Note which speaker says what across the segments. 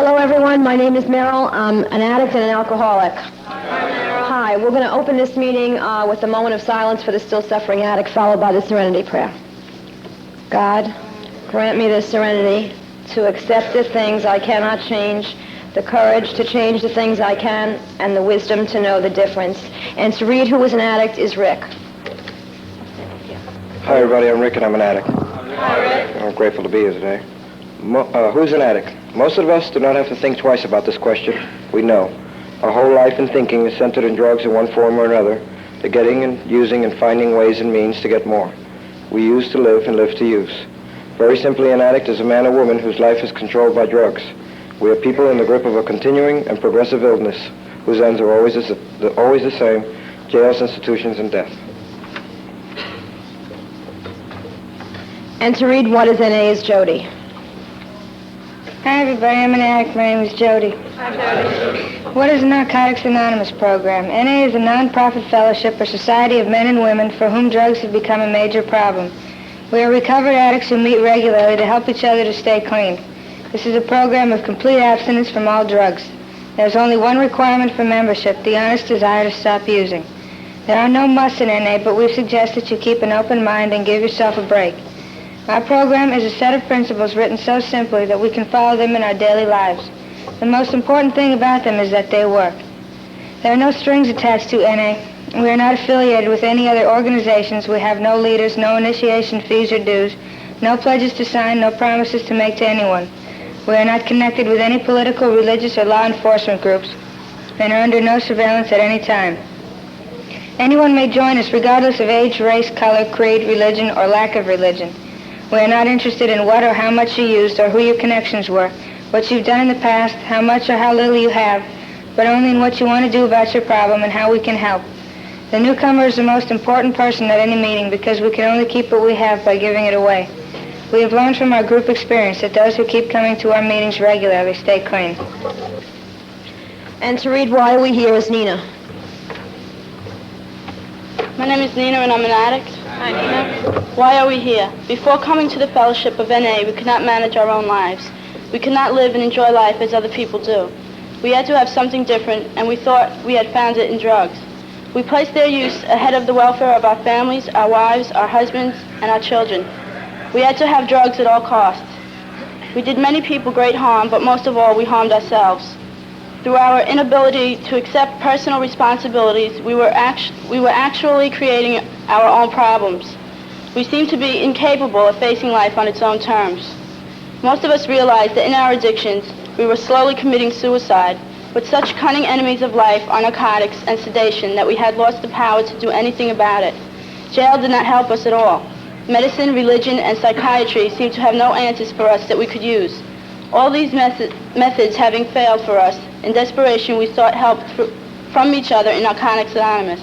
Speaker 1: Hello, everyone. My name is Meryl. I'm an addict and an alcoholic. Hi. We're going to open this meeting with a moment of silence for the still suffering addict, followed by the serenity prayer. God, grant me the serenity to accept the things I cannot change, the courage to change the things I can, and the wisdom to know the difference. And to read who is an addict is Rick.
Speaker 2: Hi, everybody. I'm Rick, and I'm an addict.
Speaker 1: Hi, Rick.
Speaker 2: I'm grateful to be here today. Who's an addict? Most of us do not have to think twice about this question. We know. Our whole life and thinking is centered in drugs in one form or another, the getting and using and finding ways and means to get more. We use to live and live to use. Very simply, an addict is a man or woman whose life is controlled by drugs. We are people in the grip of a continuing and progressive illness, whose ends are always the same: jails, institutions, and death.
Speaker 1: And to read what is NA is Jody.
Speaker 3: Hi, everybody. I'm an addict. My name is Jody.
Speaker 1: Hi, Jody.
Speaker 3: What is the Narcotics Anonymous program? NA is a non-profit fellowship or society of men and women for whom drugs have become a major problem. We are recovered addicts who meet regularly to help each other to stay clean. This is a program of complete abstinence from all drugs. There is only one requirement for membership: the honest desire to stop using. There are no musts in NA, but we suggest that you keep an open mind and give yourself a break. Our program is a set of principles written so simply that we can follow them in our daily lives. The most important thing about them is that they work. There are no strings attached to NA. We are not affiliated with any other organizations. We have no leaders, no initiation fees or dues, no pledges to sign, no promises to make to anyone. We are not connected with any political, religious, or law enforcement groups, and are under no surveillance at any time. Anyone may join us regardless of age, race, color, creed, religion, or lack of religion. We are not interested in what or how much you used or who your connections were, what you've done in the past, how much or how little you have, but only in what you want to do about your problem and how we can help. The newcomer is the most important person at any meeting because we can only keep what we have by giving it away. We have learned from our group experience that those who keep coming to our meetings regularly stay clean.
Speaker 1: And to read Why Are We Here is Nina.
Speaker 4: My name is Nina, and I'm an addict.
Speaker 1: Hi, Nina.
Speaker 4: Why are we here? Before coming to the fellowship of NA, we could not manage our own lives. We could not live and enjoy life as other people do. We had to have something different, and we thought we had found it in drugs. We placed their use ahead of the welfare of our families, our wives, our husbands, and our children. We had to have drugs at all costs. We did many people great harm, but most of all, we harmed ourselves. Through our inability to accept personal responsibilities, we were actually creating our own problems. We seemed to be incapable of facing life on its own terms. Most of us realized that in our addictions, we were slowly committing suicide, with such cunning enemies of life are narcotics and sedation that we had lost the power to do anything about it. Jail did not help us at all. Medicine, religion, and psychiatry seemed to have no answers for us that we could use. All these methods having failed for us, in desperation we sought help from each other in Narcotics Anonymous.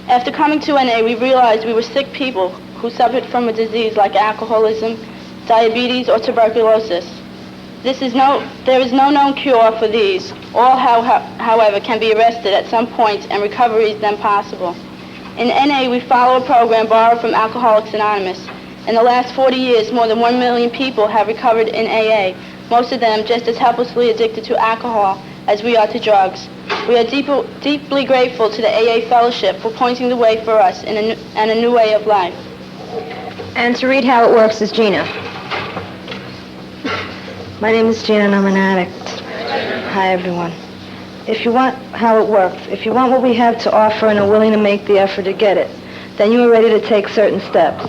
Speaker 4: After coming to NA, we realized we were sick people who suffered from a disease like alcoholism, diabetes, or tuberculosis. There is no known cure for these. All, however, can be arrested at some point, and recovery is then possible. In NA, we follow a program borrowed from Alcoholics Anonymous. In the last 40 years, more than 1 million people have recovered in AA, most of them just as helplessly addicted to alcohol as we are to drugs. We are deeply grateful to the AA Fellowship for pointing the way for us in a new way of life.
Speaker 1: And to read how it works is Gina.
Speaker 3: My name is Gina, and I'm an addict. Hi, everyone. If you want how it works, if you want what we have to offer and are willing to make the effort to get it, then you are ready to take certain steps.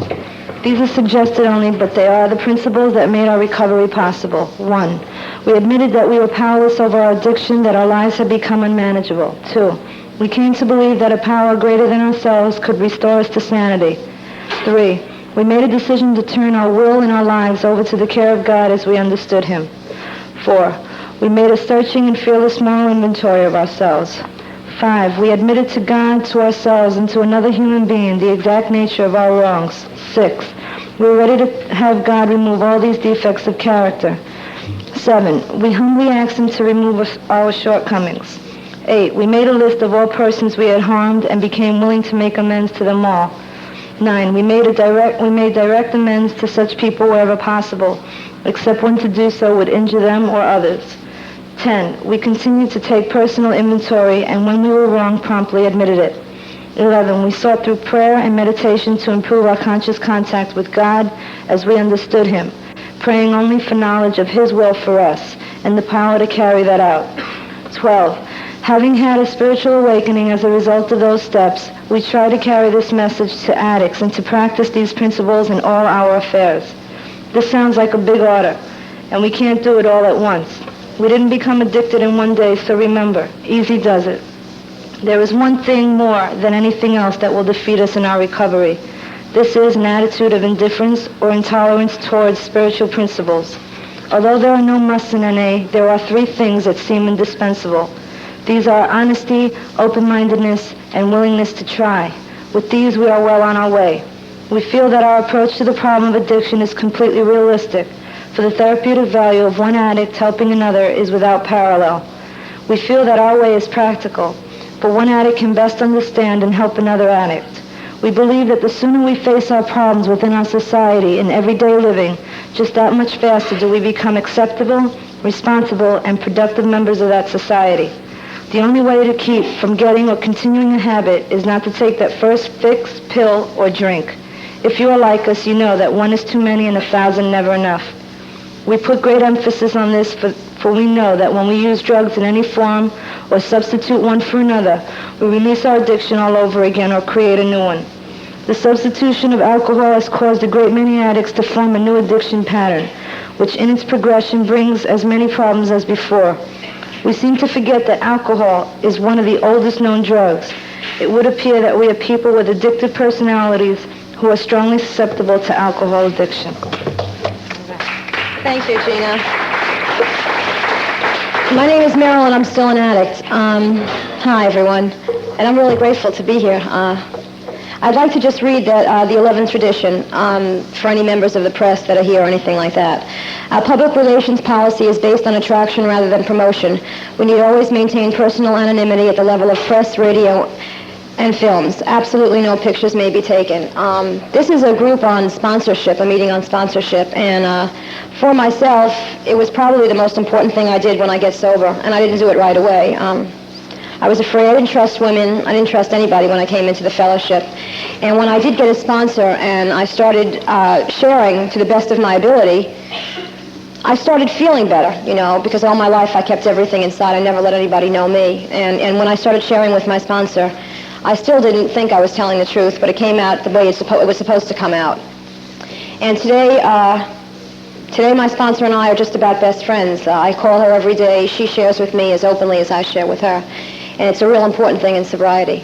Speaker 3: These are suggested only, but they are the principles that made our recovery possible. 1, we admitted that we were powerless over our addiction, that our lives had become unmanageable. 2, we came to believe that a power greater than ourselves could restore us to sanity. 3, we made a decision to turn our will and our lives over to the care of God as we understood Him. 4, we made a searching and fearless moral inventory of ourselves. 5, we admitted to God, to ourselves, and to another human being the exact nature of our wrongs. 6, we were ready to have God remove all these defects of character. 7, we humbly asked Him to remove our shortcomings. 8, we made a list of all persons we had harmed and became willing to make amends to them all. 9, we made direct amends to such people wherever possible, except when to do so would injure them or others. 10. We continued to take personal inventory, and when we were wrong, promptly admitted it. 11. We sought through prayer and meditation to improve our conscious contact with God as we understood Him, praying only for knowledge of His will for us and the power to carry that out. 12. Having had a spiritual awakening as a result of those steps, we try to carry this message to addicts and to practice these principles in all our affairs. This sounds like a big order, and we can't do it all at once. We didn't become addicted in one day, so remember, easy does it. There is one thing more than anything else that will defeat us in our recovery. This is an attitude of indifference or intolerance towards spiritual principles. Although there are no musts in NA, there are 3 things that seem indispensable. These are honesty, open-mindedness, and willingness to try. With these, we are well on our way. We feel that our approach to the problem of addiction is completely realistic, for the therapeutic value of one addict helping another is without parallel. We feel that our way is practical, but one addict can best understand and help another addict. We believe that the sooner we face our problems within our society in everyday living, just that much faster do we become acceptable, responsible, and productive members of that society. The only way to keep from getting or continuing a habit is not to take that first fix, pill, or drink. If you are like us, you know that one is too many and 1,000 never enough. We put great emphasis on this for we know that when we use drugs in any form or substitute one for another, we release our addiction all over again or create a new one. The substitution of alcohol has caused a great many addicts to form a new addiction pattern, which in its progression brings as many problems as before. We seem to forget that alcohol is one of the oldest known drugs. It would appear that we are people with addictive personalities who are strongly susceptible to alcohol addiction.
Speaker 1: Thanks, Eugenia. My name is Meryl, and I'm still an addict. Hi, everyone. And I'm really grateful to be here. I'd like to just read the 11th tradition for any members of the press that are here or anything like that. Our public relations policy is based on attraction rather than promotion. We need to always maintain personal anonymity at the level of press, radio, and films. Absolutely no pictures may be taken. This is a group on sponsorship, a meeting on sponsorship, and for myself, it was probably the most important thing I did when I get sober, and I didn't do it right away. I was afraid. I didn't trust women. I didn't trust anybody when I came into the fellowship. And when I did get a sponsor and I started sharing to the best of my ability, I started feeling better, because all my life I kept everything inside. I never let anybody know me. And when I started sharing with my sponsor, I still didn't think I was telling the truth, but it came out the way it was supposed to come out. And today my sponsor and I are just about best friends. I call her every day. She shares with me as openly as I share with her. And it's a real important thing in sobriety.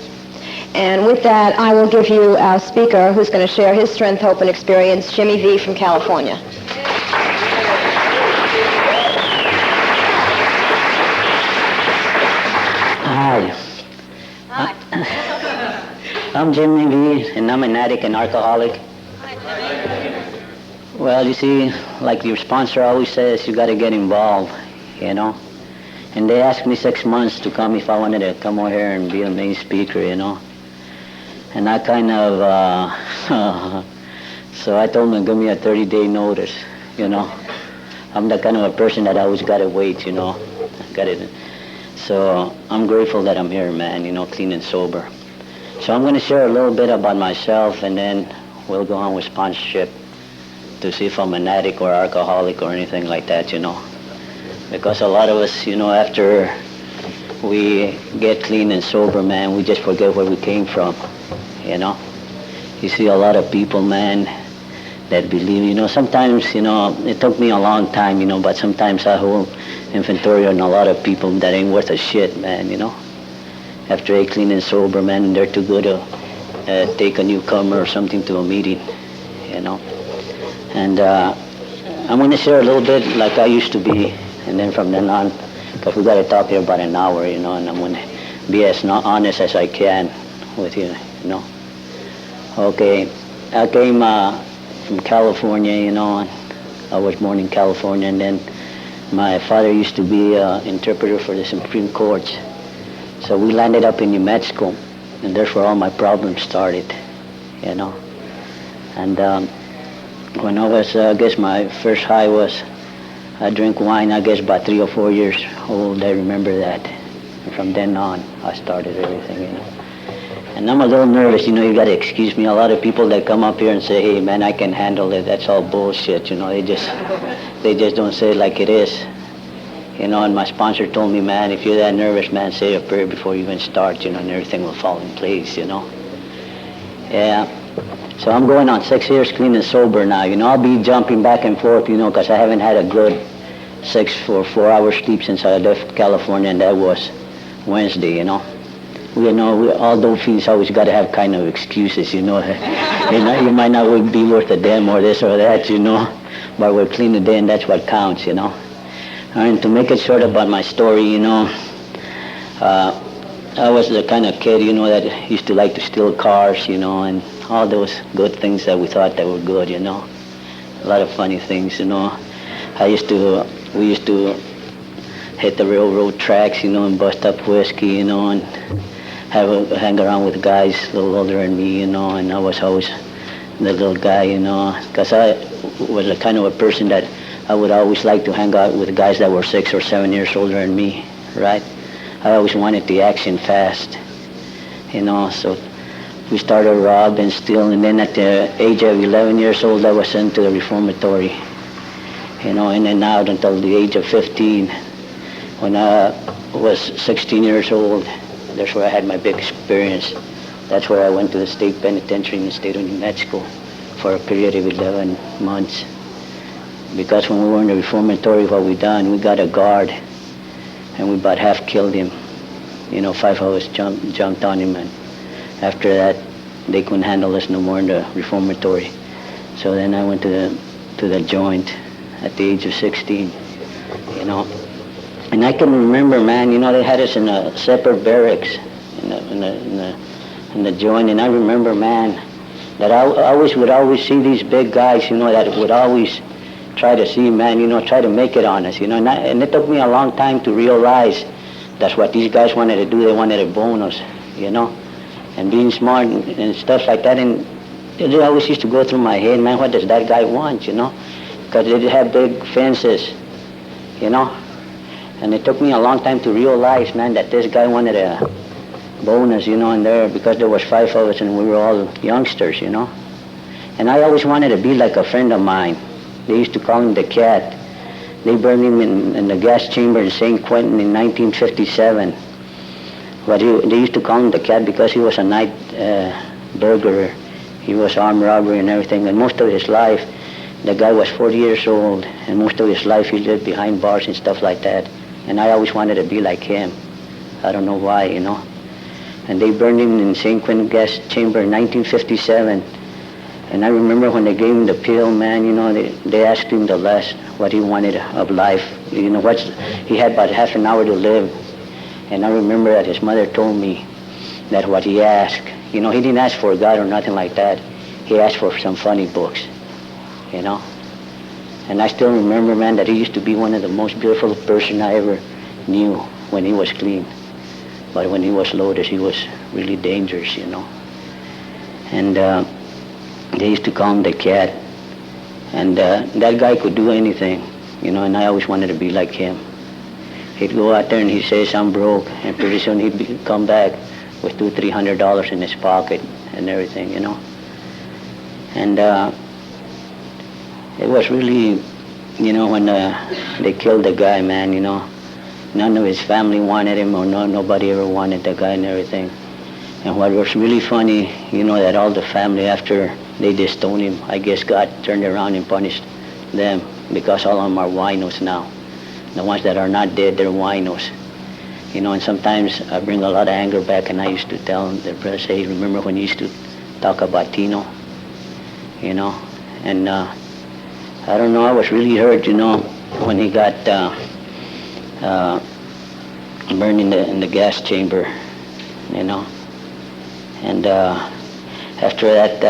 Speaker 1: And with that, I will give you our speaker who's going to share his strength, hope, and experience, Jimmy V. from California.
Speaker 5: Hi. I'm Jimmy V, and I'm an addict and alcoholic. Well, you see, like your sponsor always says, you got to get involved, And they asked me 6 months to come if I wanted to come over here and be a main speaker, And I kind of, so I told them to give me a 30-day notice, I'm the kind of a person that always got to wait, So I'm grateful that I'm here, man, clean and sober. So I'm going to share a little bit about myself, and then we'll go on with sponsorship to see if I'm an addict or alcoholic or anything like that, Because a lot of us, after we get clean and sober, man, we just forget where we came from, You see a lot of people, man, that believe, sometimes, it took me a long time, but sometimes I hold inventory on a lot of people that ain't worth a shit, man, After they clean and sober, man, they're too good to take a newcomer or something to a meeting, And I'm going to share a little bit like I used to be, and then from then on, because we got to talk here about an hour, and I'm going to be as honest as I can with you, Okay, I came from California, and I was born in California, and then my father used to be an interpreter for the Supreme Court. So we landed up in New Mexico, and that's where all my problems started, And when I was, I guess my first high was I drink wine, I guess, about 3 or 4 years old. I remember that. And from then on, I started everything, you know. And I'm a little nervous, you know, you got to excuse me. A lot of people that come up here and say, hey, man, I can handle it. That's all bullshit, you know. They just don't say it like it is. You know, and my sponsor told me, man, if you're that nervous, man, say a prayer before you even start, you know, and everything will fall in place, you know. Yeah. So I'm going on 6 years clean and sober now. You know, I'll be jumping back and forth, you know, because I haven't had a good 4 hours sleep since I left California, and that was Wednesday, you know. All those fiends always got to have kind of excuses, you know. You might not be worth a damn or this or that, you know, but we're clean today, and that's what counts, you know. And to make it short about my story, you know, I was the kind of kid, you know, that used to like to steal cars, you know, and all those good things that we thought that were good, you know. A lot of funny things, you know. We used to hit the railroad tracks, you know, and bust up whiskey, you know, and hang around with guys a little older than me, you know, and I was always the little guy, you know, because I was the kind of a person that I would always like to hang out with guys that were 6 or 7 years older than me, right? I always wanted the action fast, you know, so we started robbing, stealing, and then at the age of 11 years old, I was sent to the reformatory, you know, in and out until the age of 15. When I was 16 years old, that's where I had my big experience. That's where I went to the state penitentiary in the state of New Mexico for a period of 11 months. Because when we were in the reformatory, what we done, we got a guard, and we about half killed him. You know, 5 of us jumped on him, and after that, they couldn't handle us no more in the reformatory. So then I went to the joint at the age of 16, you know. And I can remember, man, you know, they had us in a separate barracks in the joint, and I remember, man, that I would always see these big guys, you know, that would always try to see, man, you know, try to make it on us, you know, and it took me a long time to realize that's what these guys wanted to do. They wanted to bone us, you know, and being smart and stuff like that, and it always used to go through my head, man, what does that guy want, you know, because they have big fences, you know. And it took me a long time to realize, man, that this guy wanted a bonus, you know, in there, because there was 5 of us and we were all youngsters, you know. And I always wanted to be like a friend of mine. They used to call him the Cat. They burned him in the gas chamber in St. Quentin in 1957. But they used to call him the Cat because he was a night burglar. He was armed robbery and everything. And most of his life, the guy was 40 years old, and most of his life he lived behind bars and stuff like that. And I always wanted to be like him. I don't know why, you know. And they burned him in St. Quentin gas chamber in 1957. And I remember when they gave him the pill, man, you know, they asked him the last, what he wanted of life. You know, he had about half an hour to live. And I remember that his mother told me that what he asked, you know, he didn't ask for God or nothing like that. He asked for some funny books, you know. And I still remember, man, that he used to be one of the most beautiful person I ever knew when he was clean. But when he was loaded, he was really dangerous, you know. And they used to call him the Cat. And that guy could do anything, you know, and I always wanted to be like him. He'd go out there and he'd say, I'm broke, and pretty soon he'd come back with $200-300 in his pocket and everything, you know. And it was really, you know, when they killed the guy, man, you know, none of his family wanted him, or nobody ever wanted the guy and everything. And what was really funny, you know, that all the family, after they disowned him, I guess God turned around and punished them, because all of them are winos now. The ones that are not dead, they're winos. You know, and sometimes I bring a lot of anger back, and I used to tell them, the brother say, remember when you used to talk about Tino? You know, and I don't know, I was really hurt, you know, when he got burned in the gas chamber, you know. And after that,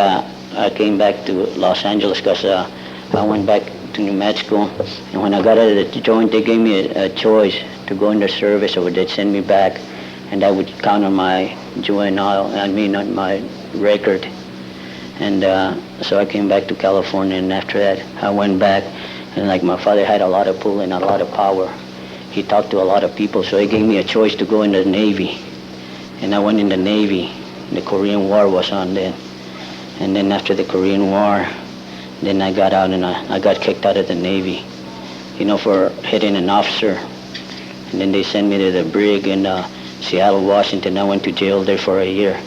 Speaker 5: I came back to Los Angeles, because I went back to New Mexico. And when I got out of the joint, they gave me a choice to go into service, or they'd send me back, and I would count on my juvenile, on my record. And so I came back to California, and after that, I went back. And like my father had a lot of pull and a lot of power. He talked to a lot of people, so he gave me a choice to go in the Navy. And I went in the Navy. The Korean War was on then. And then after the Korean War, then I got out and I got kicked out of the Navy, for hitting an officer. And then they sent me to the brig in Seattle, Washington. I went to jail there for a year.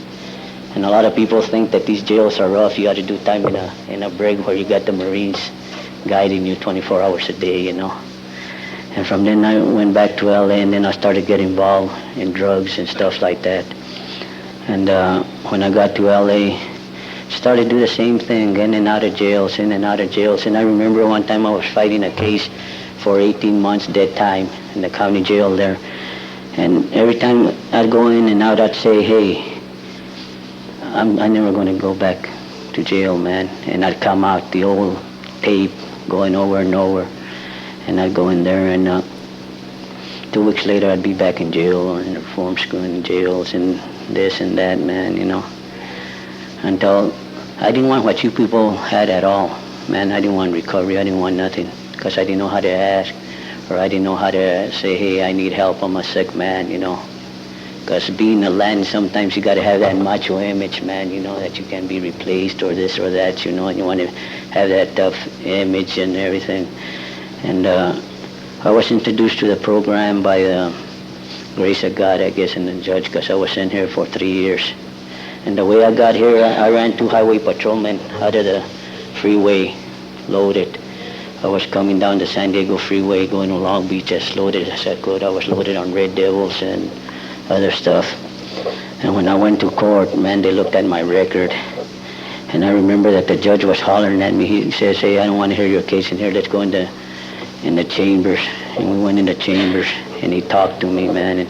Speaker 5: And a lot of people think that these jails are rough. You got to do time in a brig where you got the Marines guiding you 24 hours a day, And from then I went back to LA, and then I started getting involved in drugs and stuff like that. And when I got to LA, started to do the same thing, in and out of jails, in and out of jails. And I remember one time I was fighting a case for 18 months dead time in the county jail there. And every time I'd go in and out, I'd say, hey, I'm never going to go back to jail, man. And I'd come out, the old tape going over and over. And I'd go in there, and 2 weeks later I'd be back in jail or in reform school in jails and this and that, man, Until I didn't want what you people had at all, man. I didn't want recovery. I didn't want nothing, because I didn't know how to ask, or I didn't know how to say, hey, I need help. I'm a sick man, Because being a land, sometimes you got to have that macho image, man, that you can be replaced or this or that, and you want to have that tough image and everything. And I was introduced to the program by the grace of God, I guess, and the judge, because I was in here for 3 years. And the way I got here, I ran 2 highway patrolmen out of the freeway, loaded. I was coming down the San Diego freeway, going to Long Beach as loaded as I could. I was loaded on Red Devils and other stuff. And when I went to court, man, they looked at my record. And I remember that the judge was hollering at me. He says, hey, I don't want to hear your case in here. Let's go in the chambers. And we went in the chambers, and he talked to me, man. And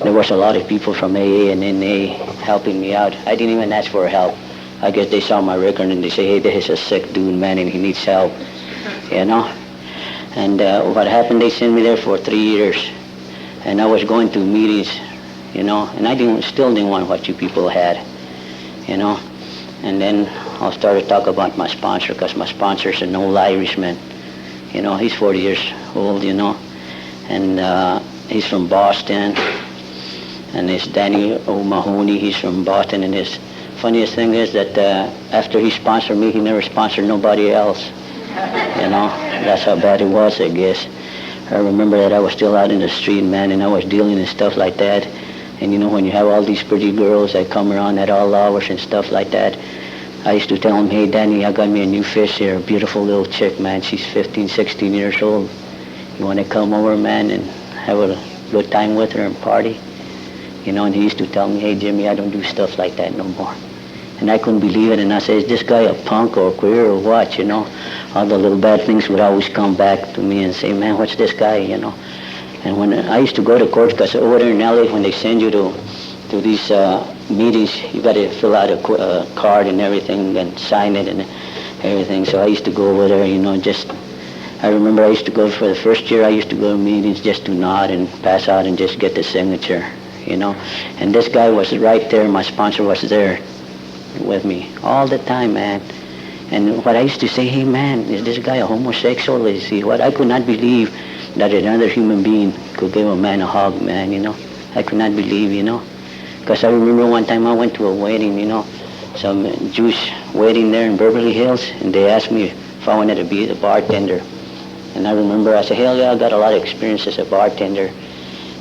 Speaker 5: there was a lot of people from AA and NA helping me out. I didn't even ask for help. I guess they saw my record and they say, hey, this is a sick dude, man, and he needs help, And what happened, they sent me there for 3 years. And I was going to meetings, and I still didn't want what you people had, And then I'll start to talk about my sponsor, because my sponsor's an old Irishman. He's 40 years old, And he's from Boston. And it's Danny O'Mahony, he's from Boston. And his funniest thing is that after he sponsored me, he never sponsored nobody else. That's how bad it was, I guess. I remember that I was still out in the street, man, and I was dealing in stuff like that. And when you have all these pretty girls that come around at all hours and stuff like that, I used to tell them, hey, Danny, I got me a new fish here, a beautiful little chick, man. She's 15, 16 years old. You want to come over, man, and have a good time with her and party? And he used to tell me, hey, Jimmy, I don't do stuff like that no more. And I couldn't believe it, and I said, is this guy a punk or queer or what, All the little bad things would always come back to me and say, man, what's this guy, And when I used to go to court, because over there in LA, when they send you to these meetings, you got to fill out a card and everything and sign it and everything. So I used to go over there, I remember I used to go for the first year, I used to go to meetings just to nod and pass out and just get the signature, And this guy was right there, my sponsor was there with me all the time, man. And what I used to say, hey, man, is this guy a homosexual? Is he what? I could not believe that another human being could give a man a hug, man, I could not believe, Because I remember one time I went to a wedding, some Jewish wedding there in Beverly Hills, and they asked me if I wanted to be the bartender. And I remember I said, hell yeah, I got a lot of experience as a bartender.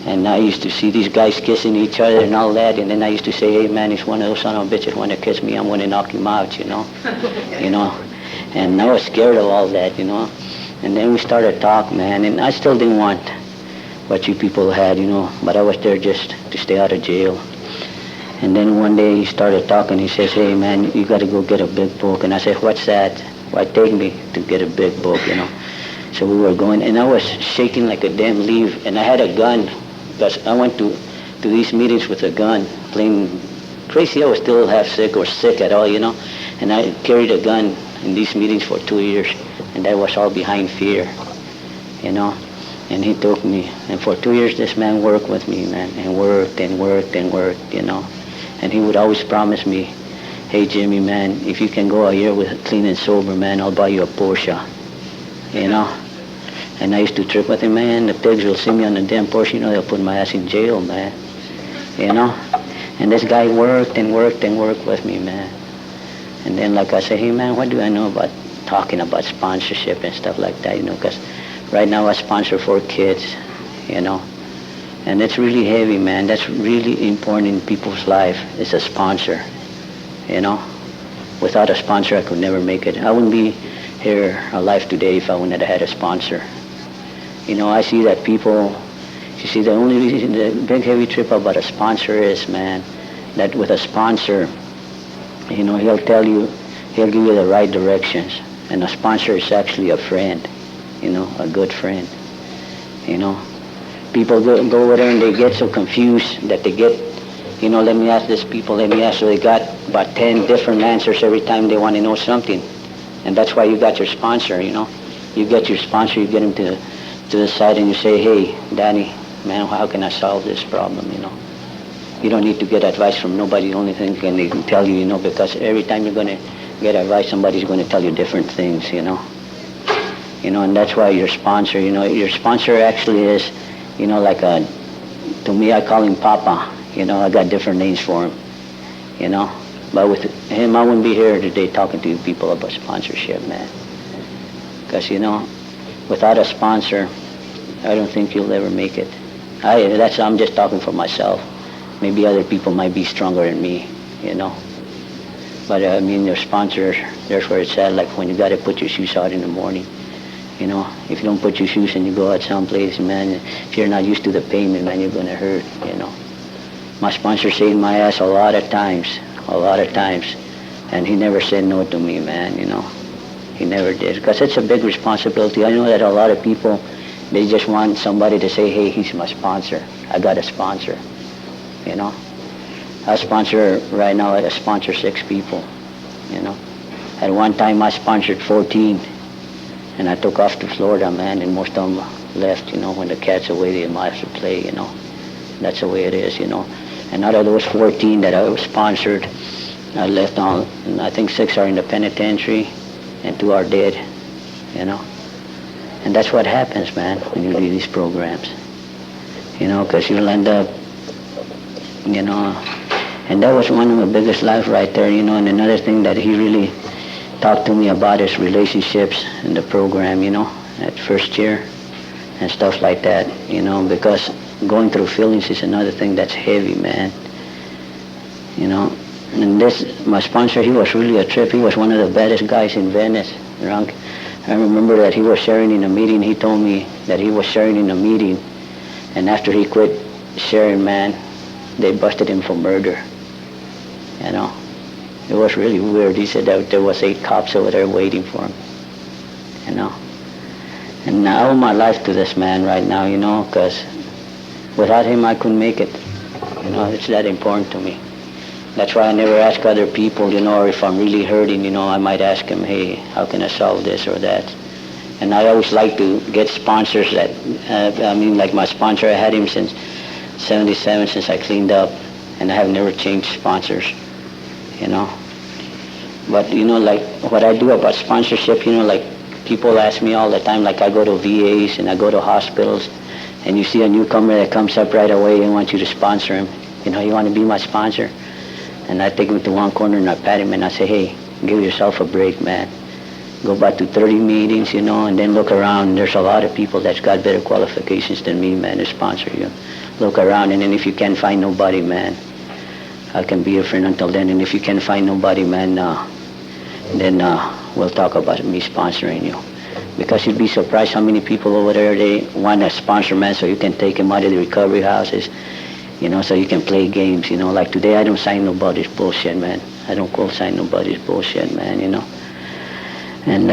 Speaker 5: And I used to see these guys kissing each other and all that, and then I used to say, hey, man, if one of those son of a bitches want to kiss me, I'm going to knock him out, And I was scared of all that, And then we started talking, man, and I still didn't want what you people had, but I was there just to stay out of jail. And then one day he started talking. He says, hey, man, you got to go get a big book. And I said, what's that? Why take me to get a big book, So we were going, and I was shaking like a damn leaf, and I had a gun, because I went to these meetings with a gun, playing crazy. I was still half sick or sick at all, And I carried a gun in these meetings for 2 years, and that was all behind fear, And he took me, and for 2 years this man worked with me, man, and worked and worked and worked, And he would always promise me, hey, Jimmy, man, if you can go a year with clean and sober, man, I'll buy you a Porsche, And I used to trip with him, man. The pigs will see me on the damn porch, they'll put my ass in jail, man. And this guy worked and worked and worked with me, man. And then, like I say, hey, man, what do I know about talking about sponsorship and stuff like that, because right now I sponsor 4 kids, and it's really heavy, man. That's really important in people's life, is a sponsor, Without a sponsor, I could never make it. I wouldn't be here alive today if I wouldn't have had a sponsor. I see that people, the only reason, the big heavy trip about a sponsor is, man, that with a sponsor, he'll tell you, he'll give you the right directions. And a sponsor is actually a friend, a good friend, People go over there and they get so confused that they get, let me ask this people, so they got about 10 different answers every time they want to know something. And that's why you got your sponsor, You get your sponsor, you get him to the side and you say, hey, Danny, man, how can I solve this problem, You don't need to get advice from nobody. The only thing they can tell you, because every time you're going to get advice, somebody's going to tell you different things, And that's why your sponsor, your sponsor actually is, to me, I call him Papa. I got different names for him, But with him, I wouldn't be here today talking to you people about sponsorship, man. Because, without a sponsor, I don't think you'll ever make it. I'm just talking for myself. Maybe other people might be stronger than me, But, your sponsor, there's where it's at, like when you got to put your shoes out in the morning. If you don't put your shoes and you go out someplace, man, if you're not used to the payment, man, you're going to hurt, My sponsor saved my ass a lot of times. And he never said no to me, man, He never did. Because it's a big responsibility. I know that a lot of people, they just want somebody to say, hey, he's my sponsor. I got a sponsor, I sponsor, right now, I sponsor 6 people, At one time, I sponsored 14. And I took off to Florida, man, and most of them left, when the cat's away, they might have to play, That's the way it is, And out of those 14 that I was sponsored, I left on, I think 6 are in the penitentiary, and 2 are dead, And that's what happens, man, when you leave these programs, because you'll end up, And that was one of the biggest life right there, And another thing that he really talked to me about is relationships in the program, at first year and stuff like that, because going through feelings is another thing that's heavy, man. And my sponsor, he was really a trip. He was one of the baddest guys in Venice, drunk. I remember that he was sharing in a meeting. He told me that he was sharing in a meeting, and after he quit sharing, man, they busted him for murder, It was really weird. He said that there was 8 cops over there waiting for him, And I owe my life to this man right now, because without him I couldn't make it. It's that important to me. That's why I never ask other people, or if I'm really hurting, I might ask him, hey, how can I solve this or that? And I always like to get sponsors that, like my sponsor, I had him since 77, since I cleaned up, and I have never changed sponsors. But, like what I do about sponsorship, like people ask me all the time, like I go to VAs and I go to hospitals, and you see a newcomer that comes up right away and wants you to sponsor him. You want to be my sponsor? And I take him to one corner and I pat him and I say, hey, give yourself a break, man. Go back to 30 meetings, and then look around. There's a lot of people that's got better qualifications than me, man, to sponsor you. Look around, and then if you can't find nobody, man, I can be your friend until then. And if you can't find nobody, man, then we'll talk about me sponsoring you. Because you'd be surprised how many people over there, they want a sponsor, man, so you can take them out of the recovery houses, so you can play games, Like today, I don't sign nobody's bullshit, man. I don't co-sign nobody's bullshit, man, And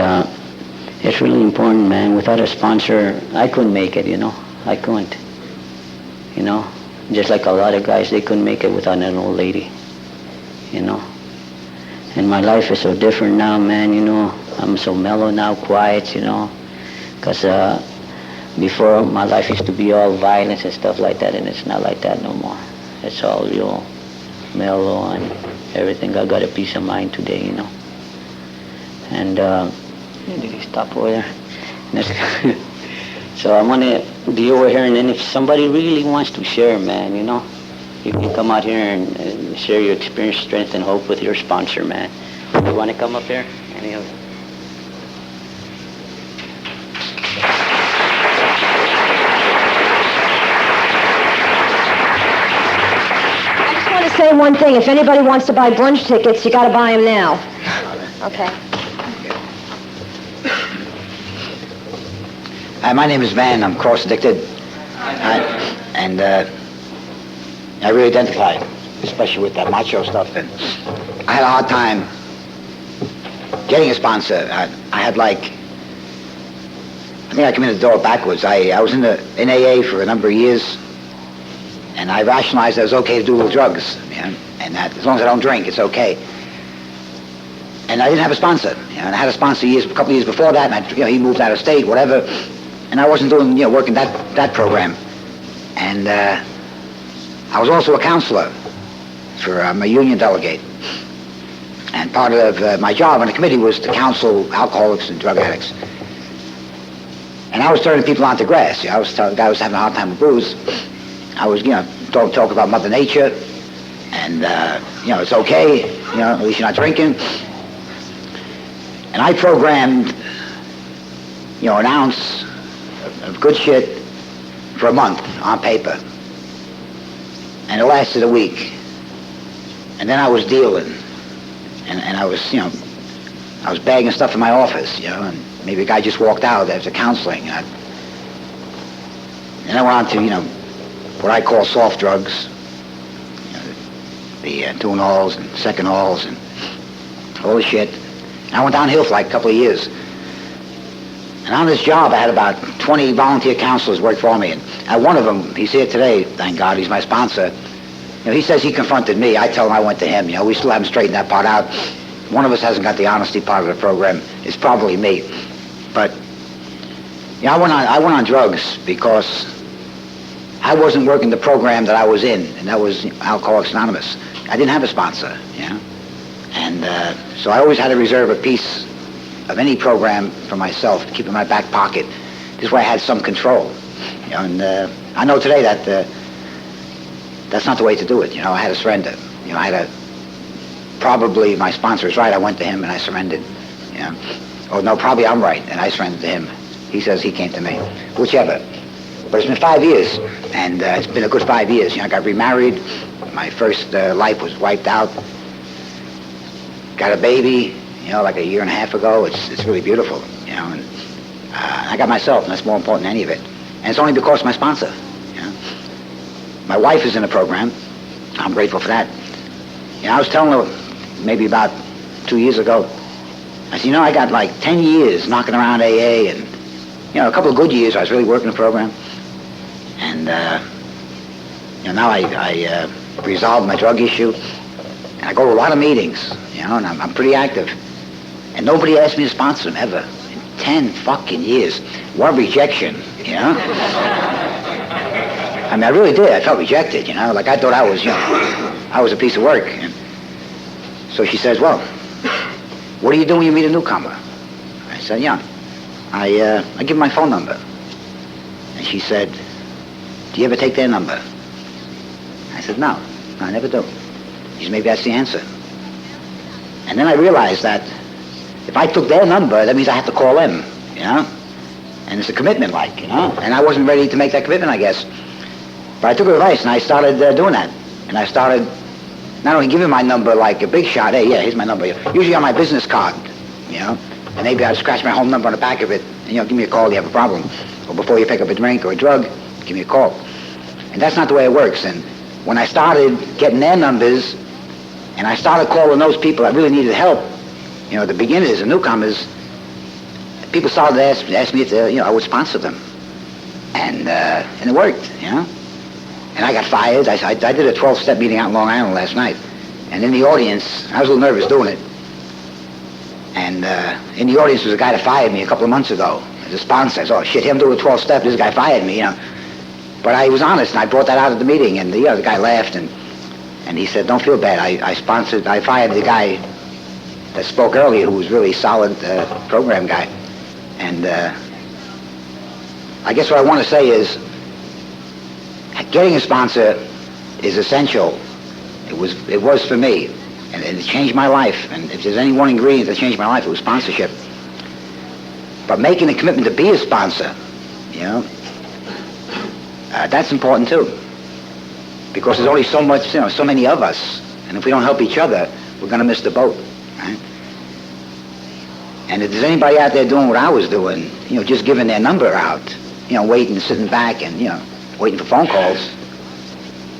Speaker 5: it's really important, man. Without a sponsor, I couldn't make it, I couldn't. Just like a lot of guys, they couldn't make it without an old lady, And my life is so different now, man, I'm so mellow now, quiet, Because before, my life used to be all violence and stuff like that, and it's not like that no more. It's all real mellow and everything. I got a peace of mind today, And did he stop over there? So I'm gonna be over here, and then if somebody really wants to share, man, you can come out here and share your experience, strength, and hope with your sponsor, man. You want to come up here? Any of them?
Speaker 1: I just want to say one thing. If anybody wants to buy brunch tickets, you got to buy them now. Okay.
Speaker 6: My name is Van. I'm cross-addicted. And I really identify, especially with that macho stuff. And I had a hard time getting a sponsor. I think I came in the door backwards. I was in AA for a number of years, and I rationalized that it was okay to do little drugs, and that as long as I don't drink, it's okay. And I didn't have a sponsor, and I had a sponsor a couple of years before that, and he moved out of state, whatever, and I wasn't doing, working that program. And I was also a counselor for I'm a union delegate. And part of my job on the committee was to counsel alcoholics and drug addicts. And I was turning people onto grass. I was telling the guy who was having a hard time with booze. I was, talk about Mother Nature, and it's okay. At least you're not drinking. And I programmed, an ounce of good shit for a month on paper. And it lasted a week. And then I was dealing. And I was, I was bagging stuff in my office, and maybe a guy just walked out after counseling. And I went on to, what I call soft drugs, the Tunals and Second-Alls and all the shit. And I went downhill for like a couple of years. And on this job, I had about 20 volunteer counselors work for me. And one of them, he's here today, thank God, he's my sponsor. He says he confronted me. I tell him I went to him. We still haven't straightened that part out. One of us hasn't got the honesty part of the program. It's probably me. But I went on drugs because I wasn't working the program that I was in, and that was Alcoholics Anonymous. I didn't have a sponsor, And so I always had to reserve a piece of any program for myself to keep in my back pocket. This way I had some control. And I know today that that's not the way to do it. I had to surrender. I had to, probably my sponsor is right. I went to him and I surrendered. Oh no, probably I'm right and I surrendered to him. He says he came to me. Whichever. But it's been 5 years, and it's been a good 5 years. I got remarried. My first life was wiped out. Got a baby, like a year and a half ago. It's really beautiful, And I got myself, and that's more important than any of it. And it's only because of my sponsor. My wife is in the program. I'm grateful for that. I was telling her maybe about 2 years ago. I said, I got like 10 years knocking around AA, and a couple of good years I was really working the program. And now I resolved my drug issue, and I go to a lot of meetings, and I'm pretty active. And nobody asked me to sponsor them ever in 10 fucking years. One rejection, I mean, I really did. I felt rejected, like I thought I was a piece of work. And so she says, well, what do you do when you meet a newcomer? I said, I give them my phone number. And she said, do you ever take their number? I said, no, I never do. She said, maybe that's the answer. And then I realized that if I took their number, that means I have to call them, And it's a commitment, And I wasn't ready to make that commitment, I guess. But I took her advice, and I started doing that. And I started not only giving my number like a big shot, hey, here's my number. Usually on my business card, And maybe I'd scratch my home number on the back of it, and, give me a call, you have a problem. Or before you pick up a drink or a drug, give me a call. And that's not the way it works. And when I started getting their numbers, and I started calling those people that really needed help, the beginners, the newcomers, people started to ask me if I would sponsor them. And it worked, And I got fired. I did a 12-step meeting out in Long Island last night. And in the audience, I was a little nervous doing it. And in the audience was a guy that fired me a couple of months ago as a sponsor. I said, oh shit, him doing a 12-step, this guy fired me, But I was honest, and I brought that out at the meeting, and the guy laughed, and he said, don't feel bad. I fired the guy that spoke earlier, who was really solid program guy. And I guess what I want to say is getting a sponsor is essential. It was for me, and it changed my life. And if there's any one ingredient that changed my life, it was sponsorship. But making the commitment to be a sponsor, that's important too. Because there's only so much, so many of us, and if we don't help each other, we're going to miss the boat, right? And if there's anybody out there doing what I was doing, just giving their number out, waiting, sitting back, and waiting for phone calls,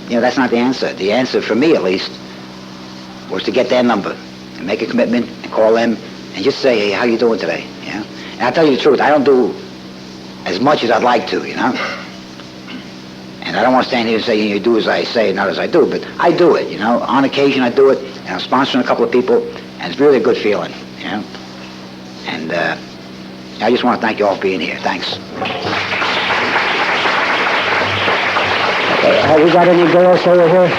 Speaker 6: that's not the answer. The answer, for me at least, was to get their number and make a commitment and call them and just say, hey, how you doing today? And I'll tell you the truth, I don't do as much as I'd like to, And I don't want to stand here and say, you do as I say, not as I do, but I do it, On occasion I do it, and I'm sponsoring a couple of people, and it's really a good feeling, And I just want to thank you all for being here. Thanks.
Speaker 5: Have we got any girls over here?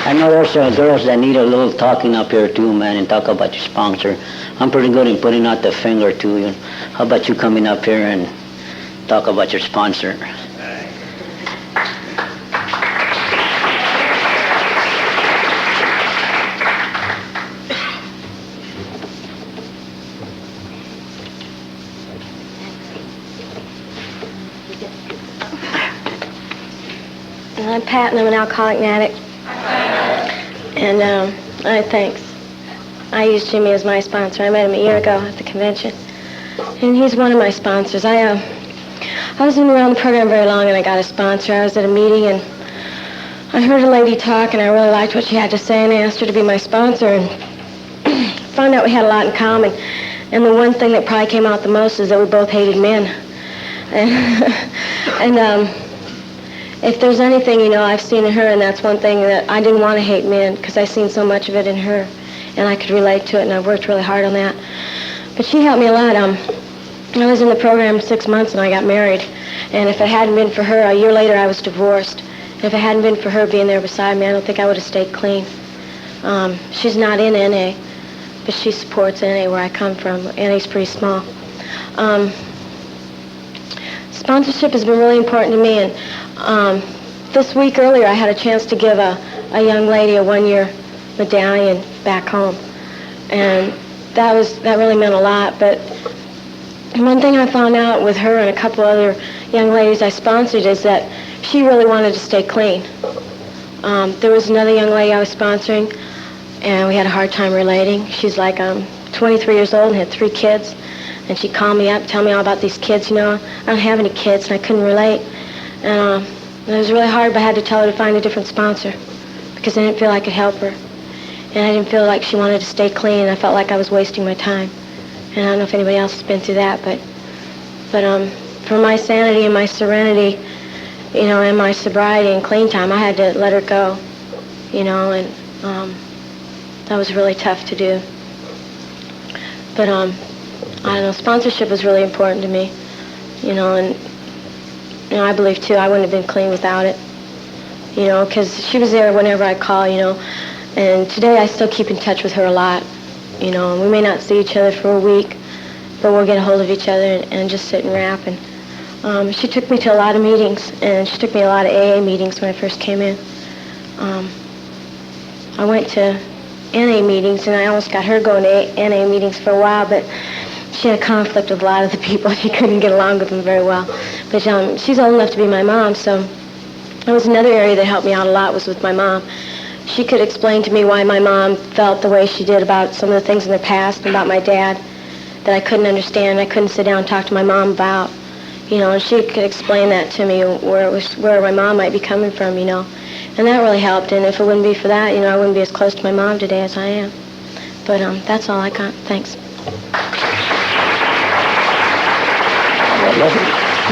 Speaker 5: I know there's girls that need a little talking up here too, man, and talk about your sponsor. I'm pretty good in putting out the finger too. How about you coming up here and talk about your sponsor?
Speaker 1: I'm Pat, and I'm an alcoholic and addict. And thanks. I used Jimmy as my sponsor. I met him a year ago at the convention, and he's one of my sponsors. I wasn't around the program very long, and I got a sponsor. I was at a meeting, and I heard a lady talk, and I really liked what she had to say, and I asked her to be my sponsor, and found out we had a lot in common. And the one thing that probably came out the most is that we both hated men. And if there's anything, I've seen in her, and that's one thing that I didn't want to hate men, because I seen so much of it in her, and I could relate to it, and I've worked really hard on that. But she helped me a lot. I was in the program 6 months, and I got married. And if it hadn't been for her, a year later I was divorced. And if it hadn't been for her being there beside me, I don't think I would have stayed clean. She's not in NA, but she supports NA where I come from. NA's pretty small. Sponsorship has been really important to me, and this week earlier I had a chance to give a young lady a one-year medallion back home, and that really meant a lot. But one thing I found out with her and a couple other young ladies I sponsored is that she really wanted to stay clean. There was another young lady I was sponsoring, and we had a hard time relating. She's like 23 years old and had 3 kids. And she'd call me up, tell me all about these kids. I don't have any kids, and I couldn't relate. And it was really hard, but I had to tell her to find a different sponsor because I didn't feel I could help her. And I didn't feel like she wanted to stay clean, and I felt like I was wasting my time. And I don't know if anybody else has been through that, but for my sanity and my serenity, and my sobriety and clean time, I had to let her go, and that was really tough to do. But I don't know, sponsorship was really important to me, and I believe too I wouldn't have been clean without it, because she was there whenever I call, and today I still keep in touch with her a lot, and we may not see each other for a week, but we'll get a hold of each other and just sit and rap. And she took me to a lot of meetings, and she took me to a lot of AA meetings when I first came in. I went to NA meetings, and I almost got her going to NA meetings for a while, but she had a conflict with a lot of the people. She couldn't get along with them very well. But she's old enough to be my mom, so that was another area that helped me out a lot, was with my mom. She could explain to me why my mom felt the way she did about some of the things in the past and about my dad that I couldn't understand. I couldn't sit down and talk to my mom about, and she could explain that to me, where my mom might be coming from, And that really helped, and if it wouldn't be for that, I wouldn't be as close to my mom today as I am. But that's all I got. Thanks.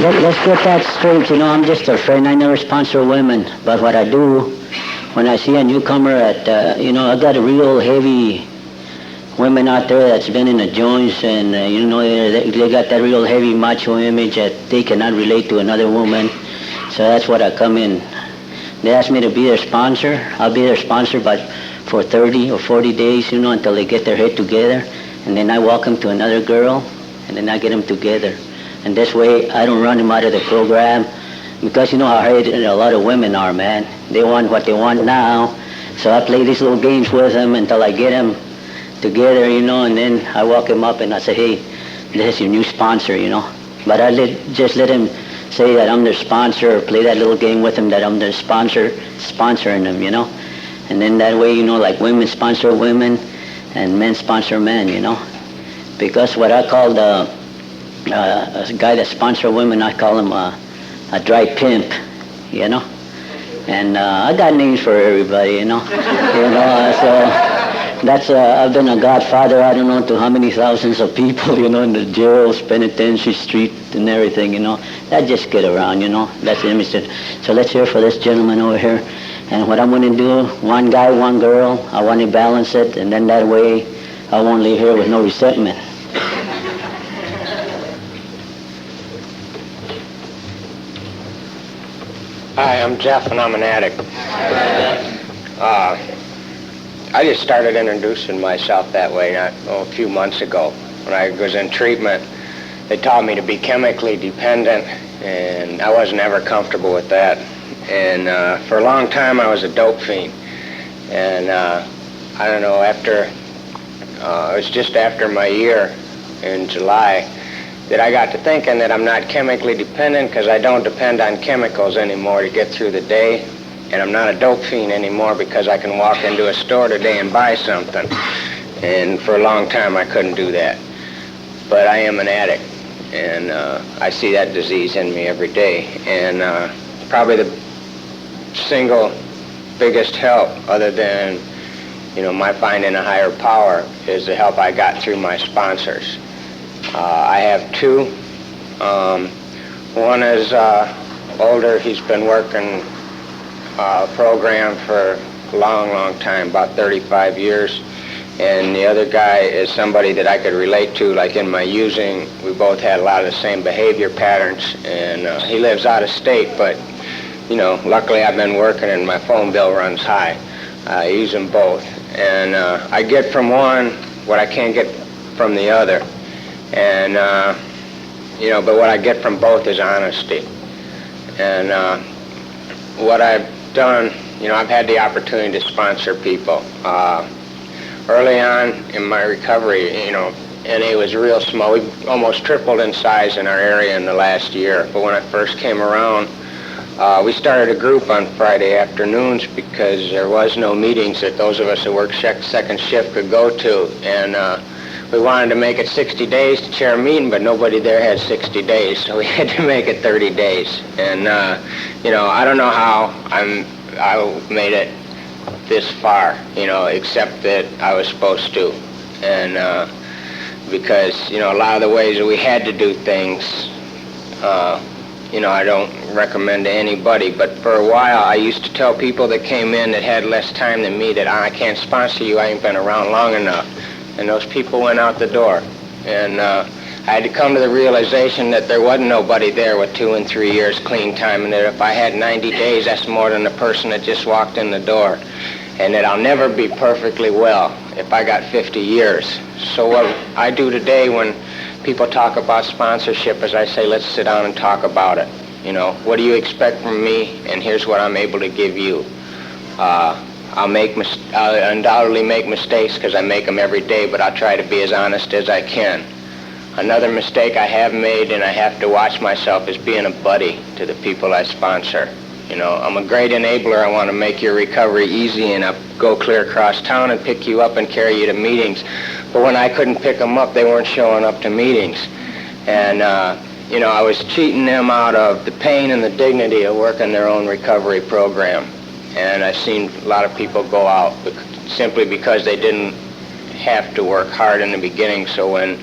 Speaker 5: Let's get that straight. I'm just a friend. I never sponsor women. But what I do, when I see a newcomer at, I got a real heavy women out there that's been in the joints, and, they got that real heavy macho image that they cannot relate to another woman. So that's what I come in. They ask me to be their sponsor. I'll be their sponsor for 30 or 40 days, until they get their head together. And then I walk them to another girl, and then I get them together. And this way, I don't run him out of the program. Because you know how hard a lot of women are, man. They want what they want now. So I play these little games with him until I get him together, you know, and then I walk him up and I say, hey, this is your new sponsor, you know. But I just let him say that I'm their sponsor, or play that little game with him that I'm their sponsor, sponsoring them, you know. And then that way, you know, like women sponsor women and men sponsor men, you know. Because what I call a guy that sponsors women, I call him a dry pimp, you know. And I got names for everybody, you know. So that's I've been a godfather, I don't know to how many thousands of people, you know, in the jails, penitentiary, street, and everything, you know. That just get around, you know. That's the image. So let's hear for this gentleman over here. And what I'm going to do, one guy, one girl, I want to balance it, and then that way I won't leave here with no resentment.
Speaker 7: Hi, I'm Jeff, and I'm an addict. I just started introducing myself that way a few months ago. When I was in treatment, they taught me to be chemically dependent, and I wasn't ever comfortable with that. And for a long time, I was a dope fiend. And I don't know, it was just after my year in July that I got to thinking that I'm not chemically dependent because I don't depend on chemicals anymore to get through the day. And I'm not a dope fiend anymore because I can walk into a store today and buy something. And for a long time, I couldn't do that. But I am an addict, and I see that disease in me every day. And probably the single biggest help, other than, you know, my finding a higher power, is the help I got through my sponsors. I have two. One is older. He's been working program for a long time, about 35 years. And the other guy is somebody that I could relate to, like in my using. We both had a lot of the same behavior patterns, and he lives out of state, but, you know, luckily I've been working and my phone bill runs high. I use them both. And I get from one what I can't get from the other. And, you know, but what I get from both is honesty. And what I've done, you know, I've had the opportunity to sponsor people. Early on in my recovery, you know, NA was real small. We almost tripled in size in our area in the last year. But when I first came around, we started a group on Friday afternoons because there was no meetings that those of us who worked second shift could go to. And we wanted to make it 60 days to chair a meeting, but nobody there had 60 days, so we had to make it 30 days. And, you know, I don't know how I made it this far, you know, except that I was supposed to. And because, you know, a lot of the ways that we had to do things, you know, I don't recommend to anybody. But for a while, I used to tell people that came in that had less time than me that I can't sponsor you, I ain't been around long enough. And those people went out the door. And I had to come to the realization that there wasn't nobody there with 2 and 3 years clean time, and that if I had 90 days, that's more than the person that just walked in the door. And that I'll never be perfectly well if I got 50 years. So what I do today when people talk about sponsorship is I say, let's sit down and talk about it. You know, what do you expect from me? And here's what I'm able to give you. I'll undoubtedly make mistakes because I make them every day, but I'll try to be as honest as I can. Another mistake I have made, and I have to watch myself, is being a buddy to the people I sponsor. You know, I'm a great enabler. I want to make your recovery easy, and I'll go clear across town and pick you up and carry you to meetings. But when I couldn't pick them up, they weren't showing up to meetings. And, you know, I was cheating them out of the pain and the dignity of working their own recovery program. And I've seen a lot of people go out simply because they didn't have to work hard in the beginning, so when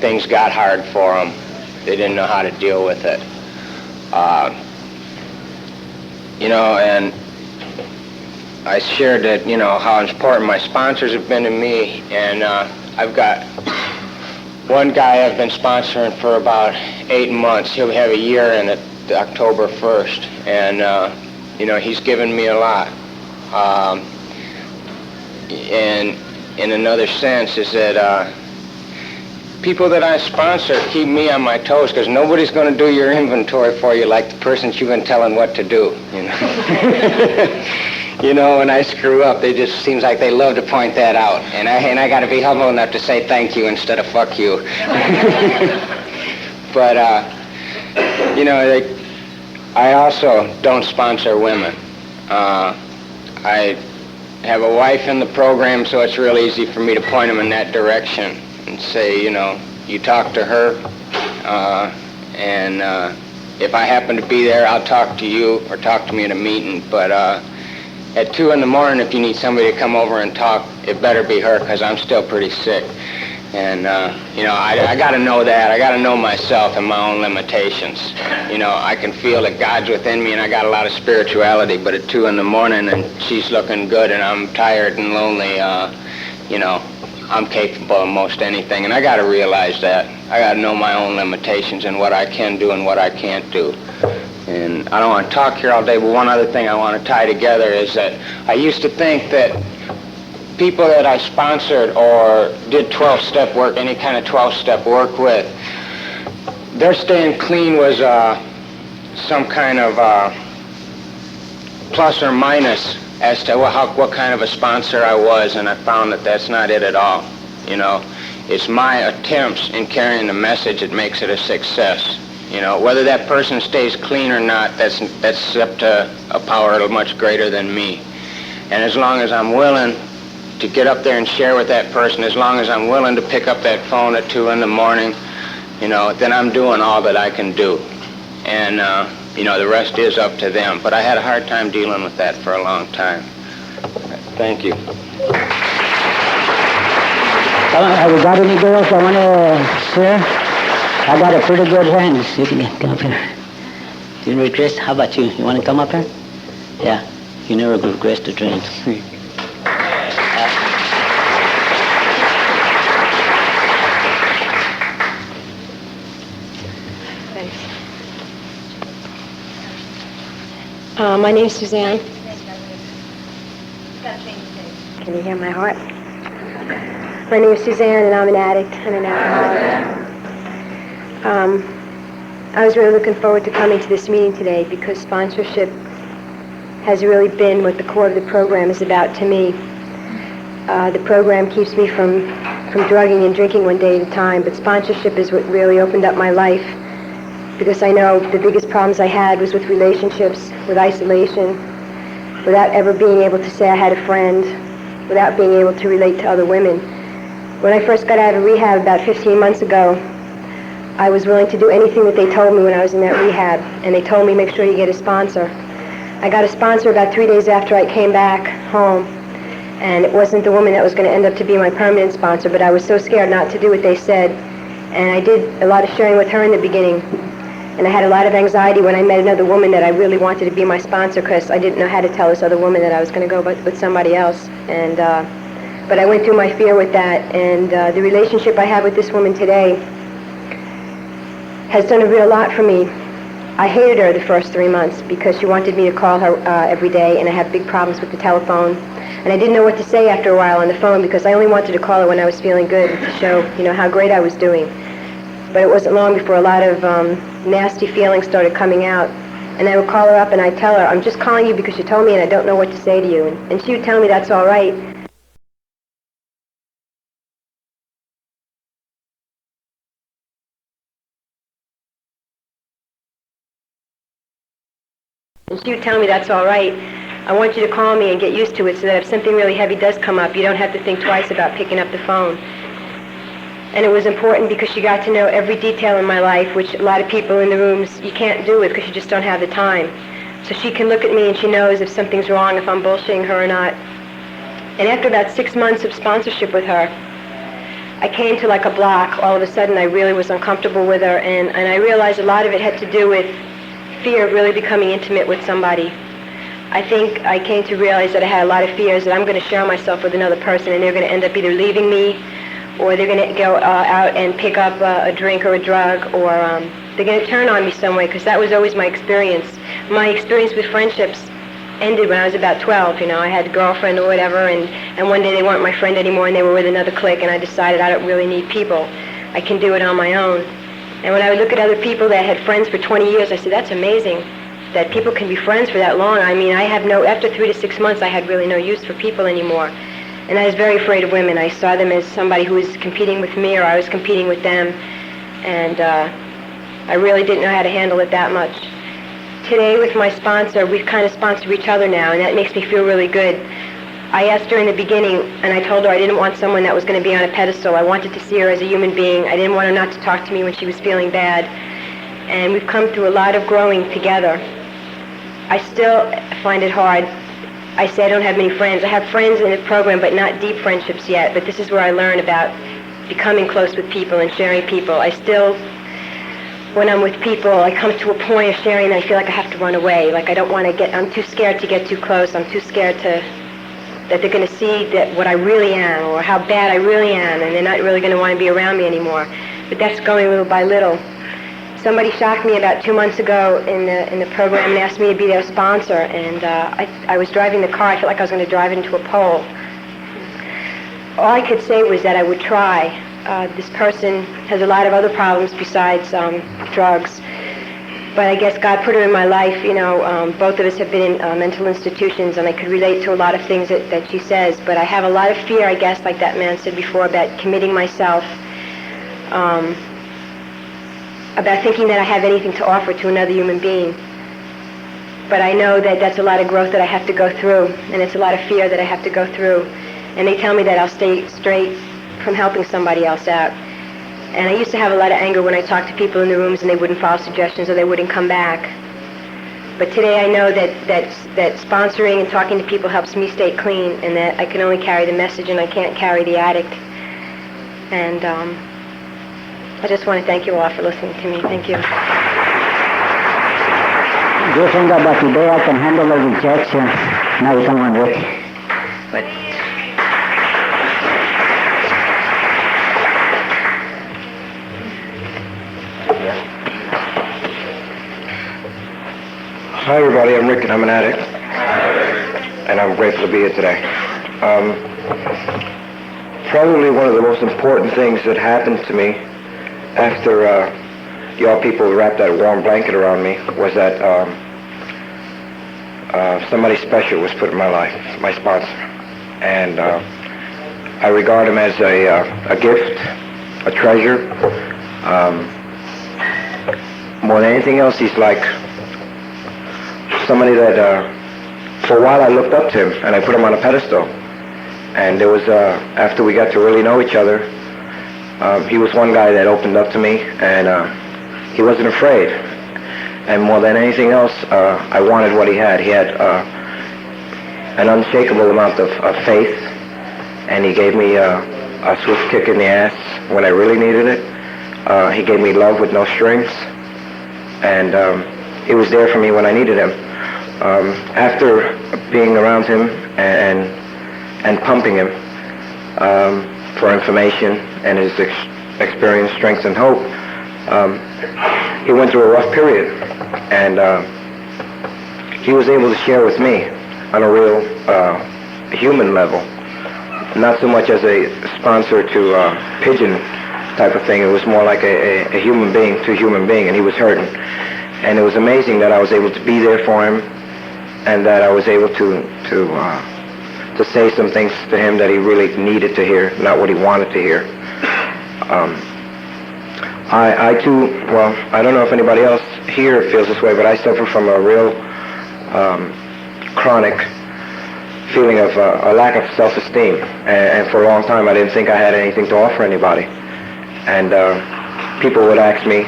Speaker 7: things got hard for them, they didn't know how to deal with it. You know, and I shared that, you know, how important my sponsors have been to me, and I've got one guy I've been sponsoring for about 8 months. He'll have a year in it, October 1st, and you know, he's given me a lot. And in another sense is that people that I sponsor keep me on my toes, because nobody's going to do your inventory for you like the persons you've been telling what to do, you know. You know, when I screw up, they just seems like they love to point that out. And I got to be humble enough to say thank you instead of fuck you. But, you know, I also don't sponsor women. I have a wife in the program, so it's real easy for me to point them in that direction and say, you know, you talk to her, and if I happen to be there, I'll talk to you or talk to me at a meeting. But at 2 in the morning, if you need somebody to come over and talk, it better be her, because I'm still pretty sick. And, you know, I got to know that. I got to know myself and my own limitations. You know, I can feel that God's within me, and I got a lot of spirituality, but at 2 in the morning and she's looking good and I'm tired and lonely, you know, I'm capable of most anything, and I got to realize that. I got to know my own limitations and what I can do and what I can't do. And I don't want to talk here all day, but one other thing I want to tie together is that I used to think that people that I sponsored or did 12-step work, any kind of 12-step work with, their staying clean was some kind of plus or minus as to what kind of a sponsor I was, and I found that that's not it at all. You know, it's my attempts in carrying the message that makes it a success. You know, whether that person stays clean or not, that's up to a power much greater than me. And as long as I'm willing to get up there and share with that person, as long as I'm willing to pick up that phone at 2 in the morning, you know, then I'm doing all that I can do. And, you know, the rest is up to them. But I had a hard time dealing with that for a long time. Thank you.
Speaker 5: Have you got any girls I want to share? I got a pretty good friend. You can come up here. Do you request? How about you? You want to come up here? Yeah. You never request to drink.
Speaker 1: My name's Suzanne. Can you hear my heart? My name is Suzanne, and I'm an addict and an alcoholic. I was really looking forward to coming to this meeting today because sponsorship has really been what the core of the program is about to me. The program keeps me from drugging and drinking one day at a time, but sponsorship is what really opened up my life, because I know the biggest problems I had was with relationships, with isolation, without ever being able to say I had a friend, without being able to relate to other women. When I first got out of rehab about 15 months ago, I was willing to do anything that they told me when I was in that rehab, and they told me, make sure you get a sponsor. I got a sponsor about 3 days after I came back home, and it wasn't the woman that was going to end up to be my permanent sponsor, but I was so scared not to do what they said, and I did a lot of sharing with her in the beginning. And I had a lot of anxiety when I met another woman that I really wanted to be my sponsor, because I didn't know how to tell this other woman that I was going to go with somebody else. And but I went through my fear with that, and the relationship I have with this woman today has done a real lot for me. I hated her the first 3 months because she wanted me to call her every day, and I had big problems with the telephone. And I didn't know what to say after a while on the phone, because I only wanted to call her when I was feeling good to show, you know, how great I was doing. But it wasn't long before a lot of nasty feelings started coming out. And I would call her up and I'd tell her, I'm just calling you because you told me and I don't know what to say to you. And she would tell me that's all right. And she would tell me that's all right. I want you to call me and get used to it so that if something really heavy does come up, you don't have to think twice about picking up the phone. And it was important because she got to know every detail in my life, which a lot of people in the rooms, you can't do it because you just don't have the time. So she can look at me and she knows if something's wrong, if I'm bullshitting her or not. And after about 6 months of sponsorship with her, I came to like a block. All of a sudden I really was uncomfortable with her, and I realized a lot of it had to do with fear of really becoming intimate with somebody. I think I came to realize that I had a lot of fears that I'm going to share myself with another person and they're going to end up either leaving me, or they're going to go out and pick up a drink or a drug, or they're going to turn on me some way, because that was always my experience. My experience with friendships ended when I was about 12. You know, I had a girlfriend or whatever, and one day they weren't my friend anymore and they were with another clique, and I decided I don't really need people. I can do it on my own. And when I would look at other people that had friends for 20 years, I said, that's amazing that people can be friends for that long. I mean, after 3 to 6 months, I had really no use for people anymore. And I was very afraid of women. I saw them as somebody who was competing with me, or I was competing with them. And I really didn't know how to handle it that much. Today, with my sponsor, we've kind of sponsored each other now, and that makes me feel really good. I asked her in the beginning, and I told her I didn't want someone that was going to be on a pedestal. I wanted to see her as a human being. I didn't want her not to talk to me when she was feeling bad. And we've come through a lot of growing together. I still find it hard. I say I don't have many friends. I have friends in the program, but not deep friendships yet. But this is where I learn about becoming close with people and sharing people. I still, when I'm with people, I come to a point of sharing and I feel like I have to run away. Like I don't want to I'm too scared to get too close. I'm too scared that they're going to see that what I really am, or how bad I really am, and they're not really going to want to be around me anymore. But that's going little by little. Somebody shocked me about 2 months ago in the program and asked me to be their sponsor, and I was driving the car. I felt like I was going to drive into a pole. All I could say was that I would try. This person has a lot of other problems besides drugs. But I guess God put her in my life. Both of us have been in mental institutions, and I could relate to a lot of things that she says. But I have a lot of fear, I guess, like that man said before, about committing myself, about thinking that I have anything to offer to another human being. But I know that that's a lot of growth that I have to go through, and it's a lot of fear that I have to go through. And they tell me that I'll stay straight from helping somebody else out. And I used to have a lot of anger when I talked to people in the rooms and they wouldn't follow suggestions or they wouldn't come back. But today I know that sponsoring and talking to people helps me stay clean, and that I can only carry the message and I can't carry the addict. And I just want to thank you all for listening to me. Thank you.
Speaker 5: Do you think that today I can handle the rejection? Now you come on, Rick. But
Speaker 2: Hi, everybody. I'm Rick, and I'm an addict. And I'm grateful to be here today. Probably one of the most important things that happened to me after y'all people wrapped that warm blanket around me was that somebody special was put in my life, my sponsor. And I regard him as a gift, a treasure. More than anything else, he's like somebody that, for a while I looked up to him, and I put him on a pedestal. And there was, after we got to really know each other, he was one guy that opened up to me, and he wasn't afraid. And more than anything else, I wanted what he had. He had an unshakable amount of faith, and he gave me a swift kick in the ass when I really needed it. He gave me love with no strings, and he was there for me when I needed him. After being around him and pumping him for information and his experience, strength, and hope, he went through a rough period, and he was able to share with me on a real human level, not so much as a sponsor to pigeon type of thing. It was more like a human being to human being, and he was hurting. And it was amazing that I was able to be there for him, and that I was able to say some things to him that he really needed to hear, not what he wanted to hear. I too, well, I don't know if anybody else here feels this way, but I suffer from a real chronic feeling of a lack of self-esteem. And for a long time, I didn't think I had anything to offer anybody. And people would ask me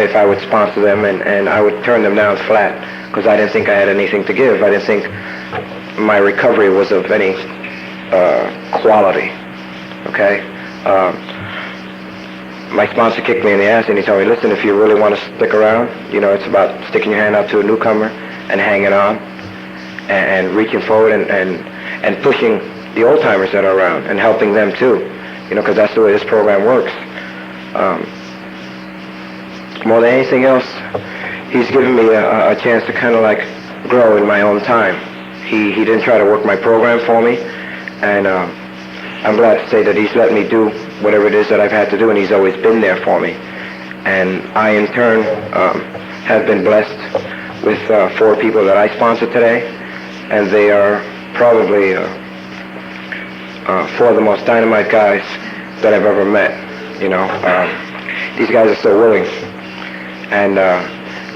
Speaker 2: if I would sponsor them, and I would turn them down flat, because I didn't think I had anything to give. I didn't think my recovery was of any quality, okay? My sponsor kicked me in the ass, and he told me, listen, if you really want to stick around, it's about sticking your hand out to a newcomer and hanging on and reaching forward and pushing the old-timers that are around and helping them too, because that's the way this program works. More than anything else, he's given me a chance to kind of like grow in my own time. He didn't try to work my program for me, and I'm glad to say that he's let me do whatever it is that I've had to do, and he's always been there for me. And I, in turn, have been blessed with 4 people that I sponsor today, and they are probably 4 of the most dynamite guys that I've ever met. You know, these guys are so willing, and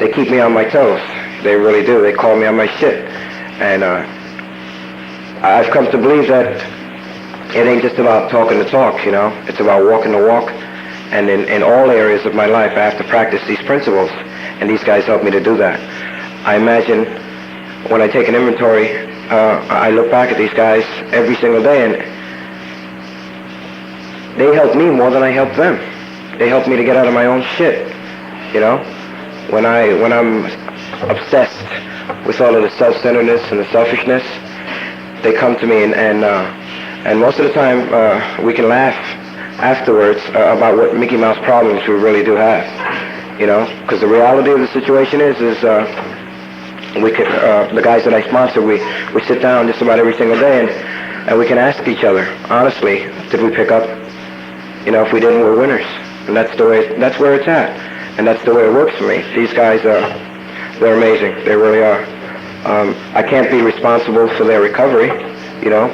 Speaker 2: they keep me on my toes. They really do. They call me on my shit, and I've come to believe that it ain't just about talking the talk, you know. It's about walking the walk, and in all areas of my life, I have to practice these principles, and these guys help me to do that. I imagine when I take an inventory, I look back at these guys every single day, and they help me more than I help them. They help me to get out of my own shit, you know. When I'm obsessed with all of the self-centeredness and the selfishness, they come to me, and most of the time we can laugh afterwards about what Mickey Mouse problems we really do have, you know, because the reality of the situation is we could, the guys that I sponsor, we sit down just about every single day, and we can ask each other honestly, did we pick up? You know, if we didn't, we're winners, and that's where it's at, and that's the way it works for me. These guys they're amazing. They really are. I can't be responsible for their recovery, you know.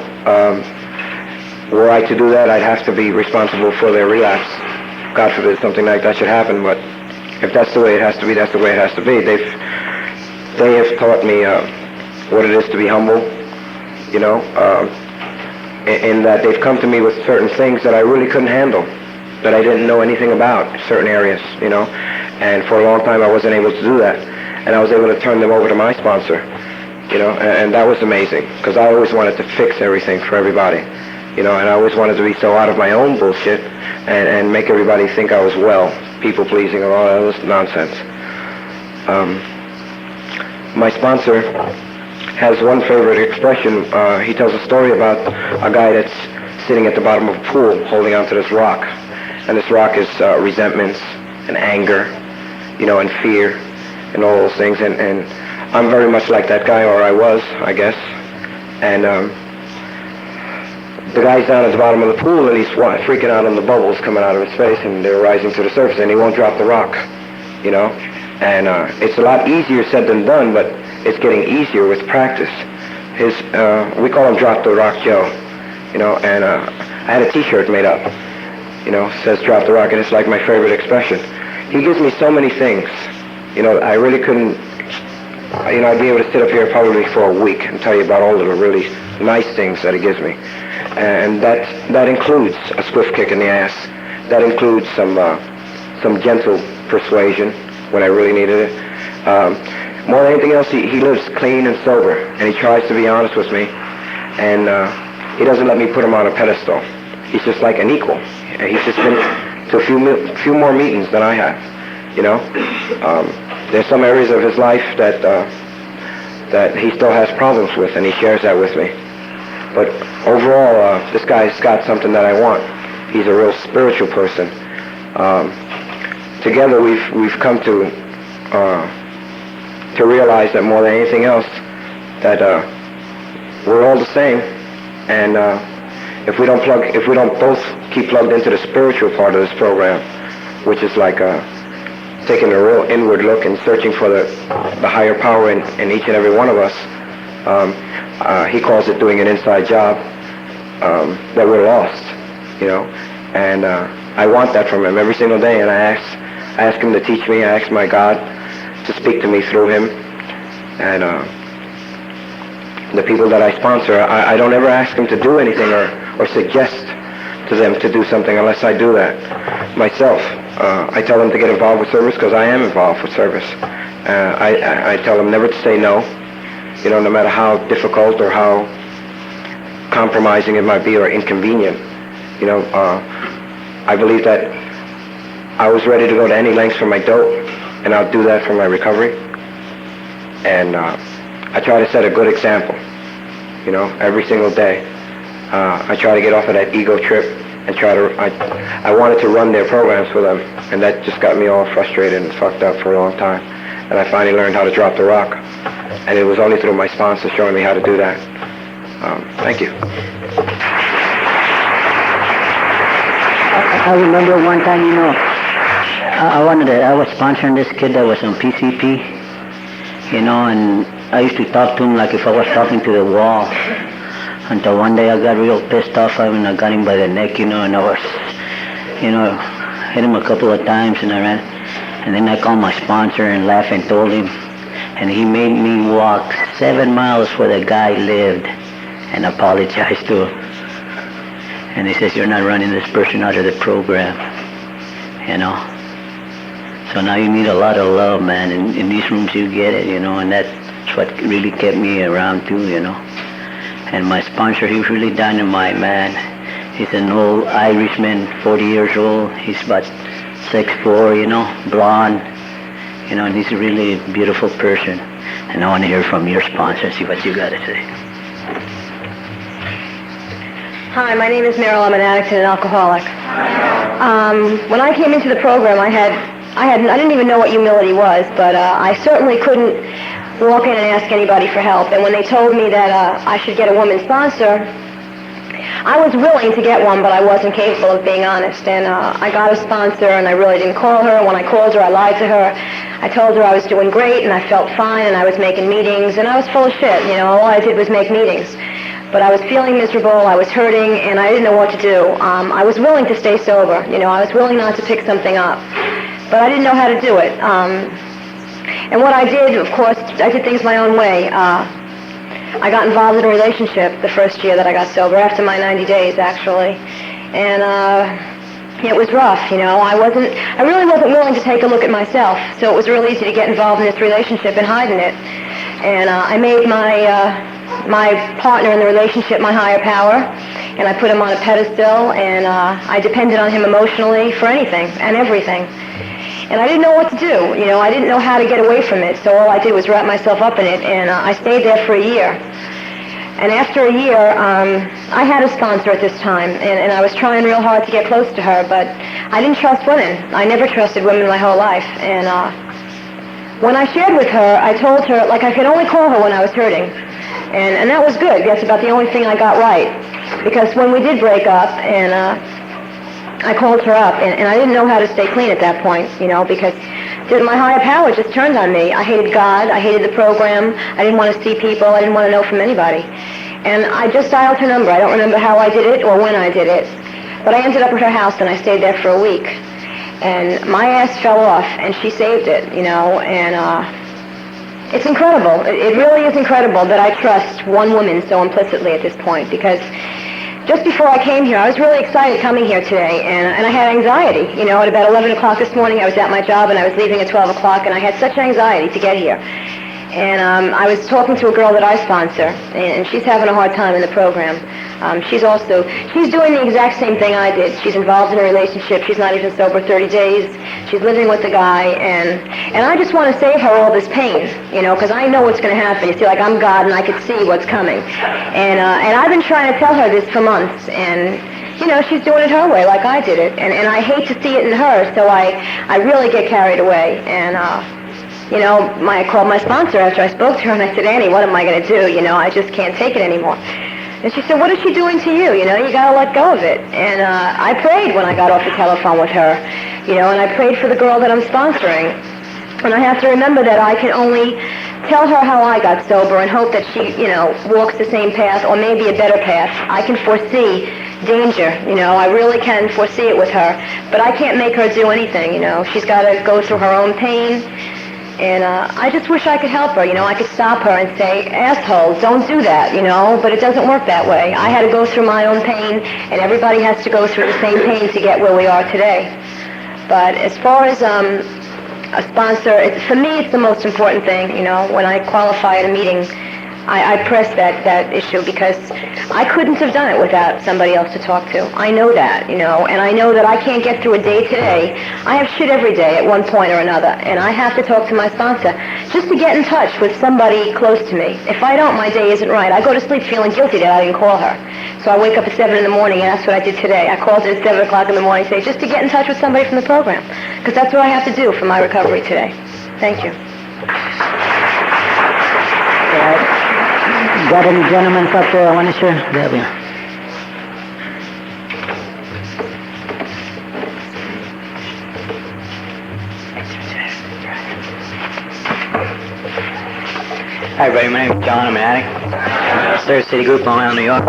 Speaker 2: Were I to do that, I'd have to be responsible for their relapse. God forbid something like that should happen, but if that's the way it has to be, that's the way it has to be. They have taught me what it is to be humble, you know, in that they've come to me with certain things that I really couldn't handle, that I didn't know anything about, certain areas, you know, and for a long time I wasn't able to do that, and I was able to turn them over to my sponsor, you know, and that was amazing, because I always wanted to fix everything for everybody, you know, and I always wanted to be so out of my own bullshit and make everybody think I was well, people-pleasing and all that other nonsense. My sponsor has one favorite expression. He tells a story about a guy that's sitting at the bottom of a pool holding onto this rock, and this rock is resentments and anger, you know, and fear and all those things, and I'm very much like that guy, or I was, I guess, and the guy's down at the bottom of the pool, and he's freaking out on the bubbles coming out of his face, and they're rising to the surface, and he won't drop the rock, you know, and it's a lot easier said than done, but it's getting easier with practice. We call him Drop the Rock Joe, you know, and I had a t-shirt made up, you know, says Drop the Rock, and it's like my favorite expression. He gives me so many things, you know, I really couldn't, you know, I'd be able to sit up here probably for a week and tell you about all of the really nice things that he gives me. And that includes a swift kick in the ass. That includes some gentle persuasion when I really needed it. More than anything else, he lives clean and sober, and he tries to be honest with me, and he doesn't let me put him on a pedestal. He's just like an equal. He's just been to a few more meetings than I have, you know. There's some areas of his life that he still has problems with, and he shares that with me. But overall, this guy's got something that I want. He's a real spiritual person. Together, we've come to realize that more than anything else, that we're all the same, and if we don't both keep plugged into the spiritual part of this program, which is like taking a real inward look and searching for the higher power in each and every one of us, he calls it doing an inside job, that we're lost, you know, and I want that from him every single day, and I ask him to teach me. I ask my God to speak to me through him, and the people that I sponsor, I don't ever ask them to do anything or suggest to them to do something unless I do that myself. I tell them to get involved with service because I am involved with service. I tell them never to say no, you know, no matter how difficult or how compromising it might be or inconvenient. You know, I believe that I was ready to go to any lengths for my dope, and I'll do that for my recovery. And I try to set a good example, you know, every single day. I try to get off of that ego trip and I wanted to run their programs for them, and that just got me all frustrated and fucked up for a long time. And I finally learned how to drop the rock, and it was only through my sponsor showing me how to do that. Thank you.
Speaker 5: I remember one time, I was sponsoring this kid that was on PCP, and I used to talk to him like if I was talking to the wall. Until one day I got real pissed off and I got him by the neck, and I was, hit him a couple of times and I ran. And then I called my sponsor and laughed and told him. And he made me walk 7 miles where the guy lived and apologized to him. And he says, you're not running this person out of the program, So now you need a lot of love, man. In these rooms you get it, and that's what really kept me around too, And my sponsor, he was really dynamite, man. He's an old Irishman, 40 years old. He's about 6'4", blonde, and he's a really beautiful person. And I want to hear from your sponsor, see what you got to say.
Speaker 1: Hi, my name is Meryl. I'm an addict and an alcoholic. When I came into the program, I didn't even know what humility was, but I certainly couldn't walk in and ask anybody for help. And when they told me that I should get a woman sponsor, I was willing to get one, but I wasn't capable of being honest. And I got a sponsor, and I really didn't call her. When I called her, I lied to her. I told her I was doing great, and I felt fine, and I was making meetings, and I was full of shit. All I did was make meetings. But I was feeling miserable, I was hurting, and I didn't know what to do. I was willing to stay sober. I was willing not to pick something up. But I didn't know how to do it. And what I did, of course, I did things my own way. I got involved in a relationship the first year that I got sober, after my 90 days, actually. And it was rough, I really wasn't willing to take a look at myself, so it was real easy to get involved in this relationship and hide in it. And I made my partner in the relationship my higher power, and I put him on a pedestal, and I depended on him emotionally for anything and everything. And I didn't know what to do, I didn't know how to get away from it, so all I did was wrap myself up in it, and I stayed there for a year. And after a year, I had a sponsor at this time, and I was trying real hard to get close to her, but I didn't trust women. I never trusted women my whole life, and when I shared with her, I told her, I could only call her when I was hurting. And that was good. That's about the only thing I got right. Because when we did break up, and I called her up, and I didn't know how to stay clean at that point, because my higher power just turned on me. I hated God. I hated the program. I didn't want to see people. I didn't want to know from anybody. And I just dialed her number. I don't remember how I did it or when I did it. But I ended up at her house, and I stayed there for a week. And my ass fell off, and she saved it, and it's incredible. It really is incredible that I trust one woman so implicitly at this point, because just before I came here, I was really excited coming here today, and I had anxiety. At about 11 o'clock this morning, I was at my job, and I was leaving at 12 o'clock, and I had such anxiety to get here. And I was talking to a girl that I sponsor, and she's having a hard time in the program. She's doing the exact same thing I did. She's involved in a relationship. She's not even sober 30 days. She's living with the guy, and I just want to save her all this pain, because I know what's going to happen. You see, I'm God, and I could see what's coming. And I've been trying to tell her this for months, and she's doing it her way, like I did it, and I hate to see it in her, so I really get carried away. And I called my sponsor after I spoke to her, and I said, Annie, what am I going to do? I just can't take it anymore. And she said, what is she doing to you? You got to let go of it. And I prayed when I got off the telephone with her, and I prayed for the girl that I'm sponsoring. And I have to remember that I can only tell her how I got sober and hope that she, walks the same path or maybe a better path. I can foresee danger, I really can foresee it with her. But I can't make her do anything, She's got to go through her own pain. And I just wish I could help her, I could stop her and say, asshole, don't do that, but it doesn't work that way. I had to go through my own pain, and everybody has to go through the same pain to get where we are today. But as far as a sponsor, for me, it's the most important thing, when I qualify at a meeting, I press that issue because I couldn't have done it without somebody else to talk to. I know that, and I know that I can't get through a day today. I have shit every day at one point or another, and I have to talk to my sponsor just to get in touch with somebody close to me. If I don't, my day isn't right. I go to sleep feeling guilty that I didn't call her. So I wake up at 7 in the morning, and that's what I did today. I called her at 7 o'clock in the morning today just to get in touch with somebody from the program, because that's what I have to do for my recovery today. Thank you.
Speaker 5: Got any gentlemen up there I want to share? There we are.
Speaker 8: Hi, everybody. My name is John. I'm an addict. Third City Group, Long Island, New York.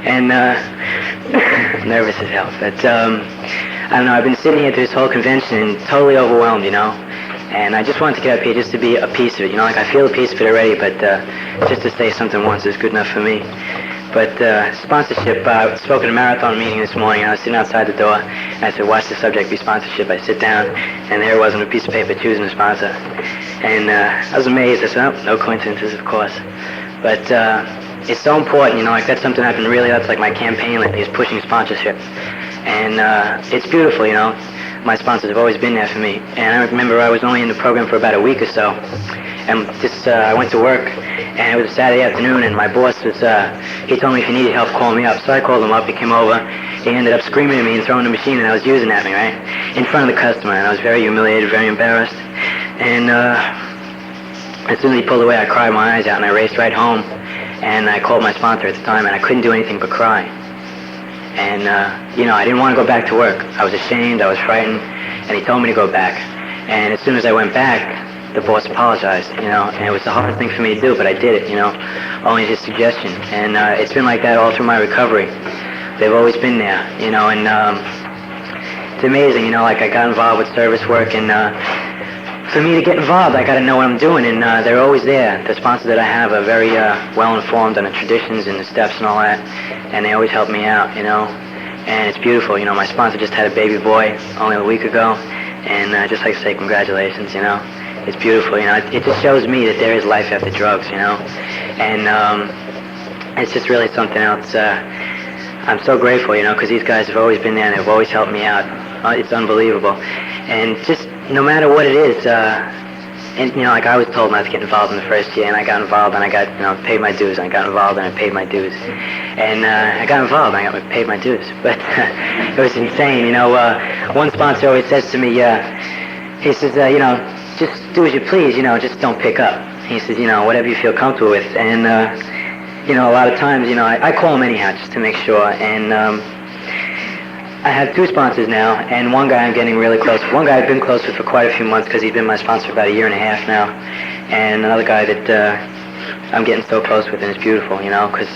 Speaker 8: And I'm nervous as hell. But I don't know. I've been sitting here through this whole convention and totally overwhelmed, you know. And I just wanted to get up here just to be a piece of it. You know, like I feel a piece of it already, but just to say something once is good enough for me. But sponsorship, I spoke at a marathon meeting this morning, and I was sitting outside the door, and I said, watch the subject be sponsorship. I sit down, and there it was on a piece of paper choosing a sponsor. And I was amazed. I said, oh, no coincidences, of course. But it's so important, you know, like that's something I've been really, that's like my campaign lately, is pushing sponsorship. And it's beautiful, you know. My sponsors have always been there for me. And I remember I was only in the program for about a week or so. And just, I went to work, and it was a Saturday afternoon, and my boss was, he told me if you needed help, call me up. So I called him up, he came over, he ended up screaming at me and throwing the machine that I was using at me, right? In front of the customer, and I was very humiliated, very embarrassed. And as soon as he pulled away, I cried my eyes out, and I raced right home, and I called my sponsor at the time, and I couldn't do anything but cry. And, you know, I didn't want to go back to work. I was ashamed, I was frightened, and he told me to go back. And as soon as I went back, the boss apologized, you know, and it was the hardest thing for me to do, but I did it, you know, only his suggestion. And it's been like that all through my recovery. They've always been there, you know, and it's amazing, you know, like I got involved with service work, and for me to get involved, I got to know what I'm doing, and they're always there. The sponsors that I have are very well-informed on the traditions and the steps and all that, and they always help me out, you know, and it's beautiful. You know, my sponsor just had a baby boy only a week ago, and I just like to say congratulations, you know. It's beautiful, you know. It just shows me that there is life after drugs, you know, and it's just really something else. I'm so grateful, you know, because these guys have always been there and they've always helped me out. It's unbelievable, and just no matter what it is, and you know, like I was told not to get involved in the first year, and I got involved, and I got, you know, paid my dues, and I got involved, and I paid my dues, and I got involved, and I paid my dues, but it was insane, you know. One sponsor always says to me, he says, you know, just do as you please, you know, just don't pick up. He says, you know, whatever you feel comfortable with, and you know, a lot of times, you know, I call him anyhow just to make sure, and I have two sponsors now, and one guy I'm getting really close with. One guy I've been close with for quite a few months because he's been my sponsor for about a year and a half now, and another guy that I'm getting so close with, and it's beautiful, you know, because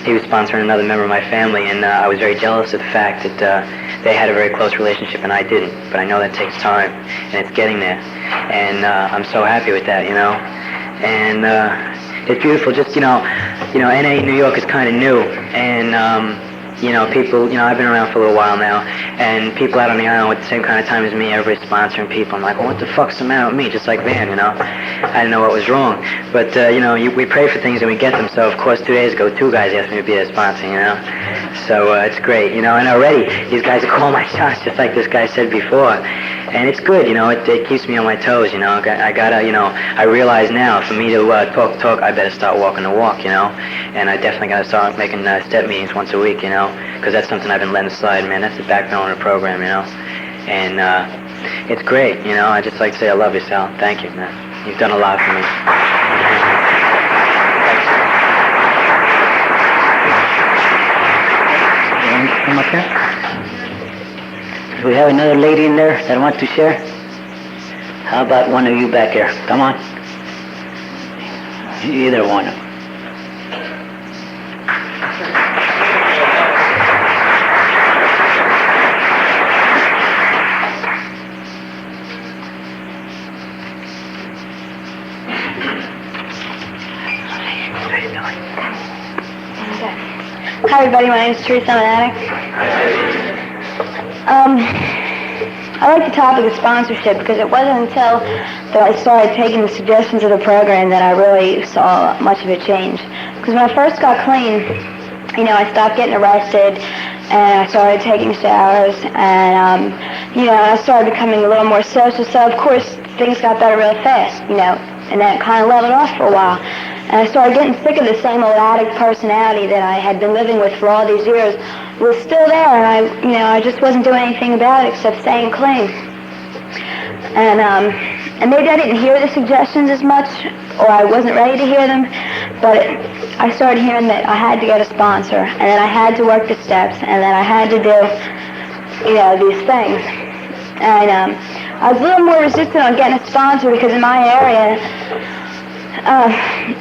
Speaker 8: he was sponsoring another member of my family, and I was very jealous of the fact that they had a very close relationship and I didn't, but I know that takes time, and it's getting there, and I'm so happy with that, you know, and it's beautiful. Just, you know, NA New York is kind of new, and you know, people, you know, I've been around for a little while now, and people out on the island with the same kind of time as me, everybody's sponsoring people. I'm like, well, what the fuck's the matter with me? Just like Van, you know? I didn't know what was wrong. But, you know, we pray for things and we get them. So, of course, 2 days ago, 2 guys asked me to be their sponsor, you know? So, it's great, you know? And already, these guys are calling my shots, just like this guy said before. And it's good, you know? It keeps me on my toes, you know? I gotta, you know, I realize now, for me to talk, I better start walking the walk, you know? And I definitely gotta start making step meetings once a week, you know? Because that's something I've been letting slide, man. That's the backbone of the program, you know. And it's great, you know. I just like to say I love you, Sal. Thank you, man. You've done a lot for me. You want to come up here? Do we have another lady in there that wants to share? How about one of you back here? Come on. Either one of them.
Speaker 3: Hi everybody, my name is Teresa, I'm an addict. I like the topic of sponsorship because it wasn't until that I started taking the suggestions of the program that I really saw much of a change. Because when I first got clean, you know, I stopped getting arrested and I started taking showers and, you know, I started becoming a little more social. So, of course, things got better real fast, you know, and then it kind of leveled off for a while. And I started getting sick of the same old addict personality that I had been living with for all these years. It was still there, and I just wasn't doing anything about it except staying clean. And maybe I didn't hear the suggestions as much, or I wasn't ready to hear them, but I started hearing that I had to get a sponsor, and then I had to work the steps, and then I had to do, you know, these things. And I was a little more resistant on getting a sponsor because in my area,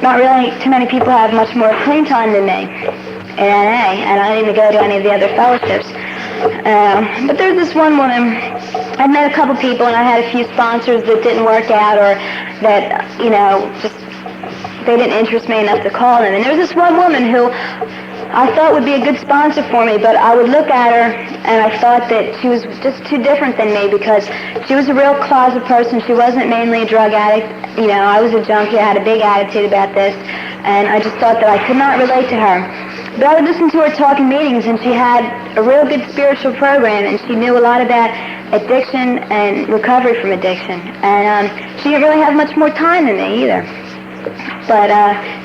Speaker 3: not really too many people have much more clean time than me in NA, and I didn't go to any of the other fellowships. But there's this one woman, I met a couple people, and I had a few sponsors that didn't work out, or that, just, they didn't interest me enough to call them. And there was this one woman who I thought would be a good sponsor for me, but I would look at her, and I thought that she was just too different than me, because she was a real closet person. She wasn't mainly a drug addict. I was a junkie. I had a big attitude about this, and I just thought that I could not relate to her. But I would listen to her talk in meetings, and she had a real good spiritual program, and she knew a lot about addiction and recovery from addiction. And she didn't really have much more time than me either. But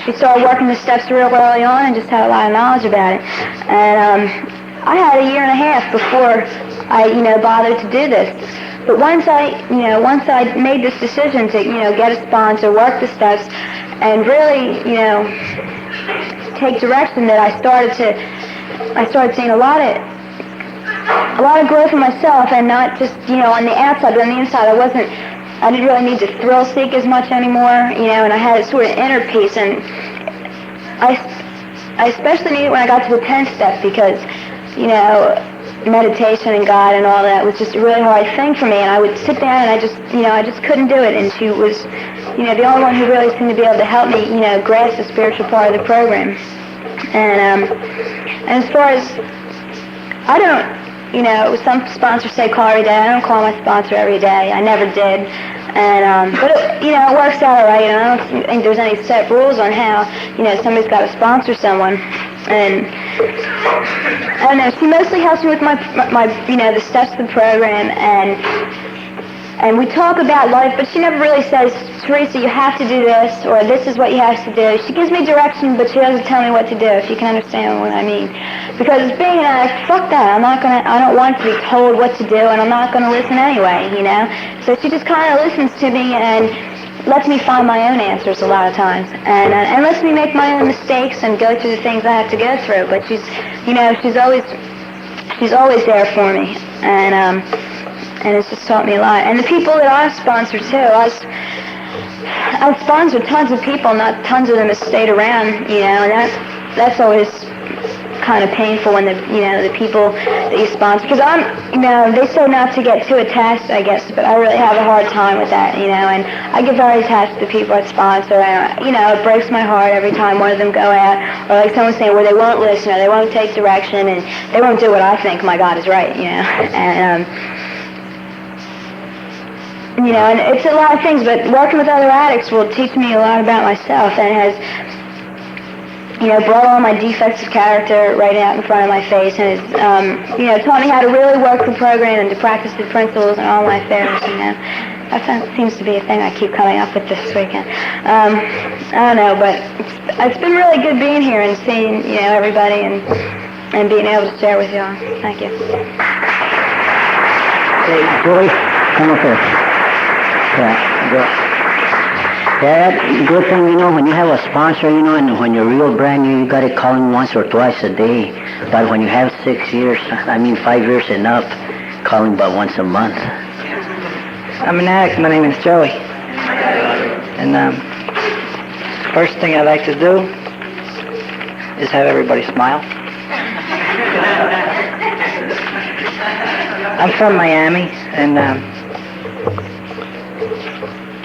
Speaker 3: she started working the steps real early on and just had a lot of knowledge about it. And I had a year and a half before I, bothered to do this. But once I made this decision to, get a sponsor, work the steps, and really, take direction, that I started seeing a lot of growth in myself, and not just, on the outside, but on the inside. I didn't really need to thrill seek as much anymore, and I had a sort of inner peace, and I especially needed it when I got to the 10th step, because, meditation and God and all that was just a really hard thing for me, and I would sit down and I just couldn't do it, and she was, the only one who really seemed to be able to help me, grasp the spiritual part of the program. And as far as, I don't, some sponsors say call every day. I don't call my sponsor every day. I never did. And, but it works out all right, and I don't think there's any set rules on how, somebody's got to sponsor someone. And I don't know, she mostly helps me with my the steps of the program, and we talk about life, but she never really says, Teresa, you have to do this, or this is what you have to do. She gives me direction, but she doesn't tell me what to do, if you can understand what I mean. Because being an addict, fuck that. I don't want to be told what to do, and I'm not going to listen anyway, So she just kind of listens to me and lets me find my own answers a lot of times, and lets me make my own mistakes and go through the things I have to go through. But she's always there for me, and it's just taught me a lot. And the people that I've sponsored too, I've sponsored tons of people, not tons of them have stayed around, and that's always kind of painful when the people that you sponsor, because they say not to get too attached, I guess, but I really have a hard time with that, and I get very attached to the people I sponsor, and, it breaks my heart every time one of them go out, or like someone saying, well, they won't listen, or they won't take direction, and they won't do what I think, my God, is right, and, and it's a lot of things, but working with other addicts will teach me a lot about myself, and it has, brought all my defects of character right out in front of my face, and it's, taught me how to really work the program and to practice the principles in all my affairs, That seems to be a thing I keep coming up with this weekend. I don't know, but it's been really good being here and seeing, everybody and being able to share with y'all. Thank you.
Speaker 5: Hey, Joey, come up here. Yeah, go. Yeah, that's a good thing, when you have a sponsor, and when you're real brand new, you got to call him once or twice a day. But when you have 5 years and up, call him about once a month.
Speaker 8: I'm an addict. My name is Joey. And first thing I like to do is have everybody smile. I'm from Miami, and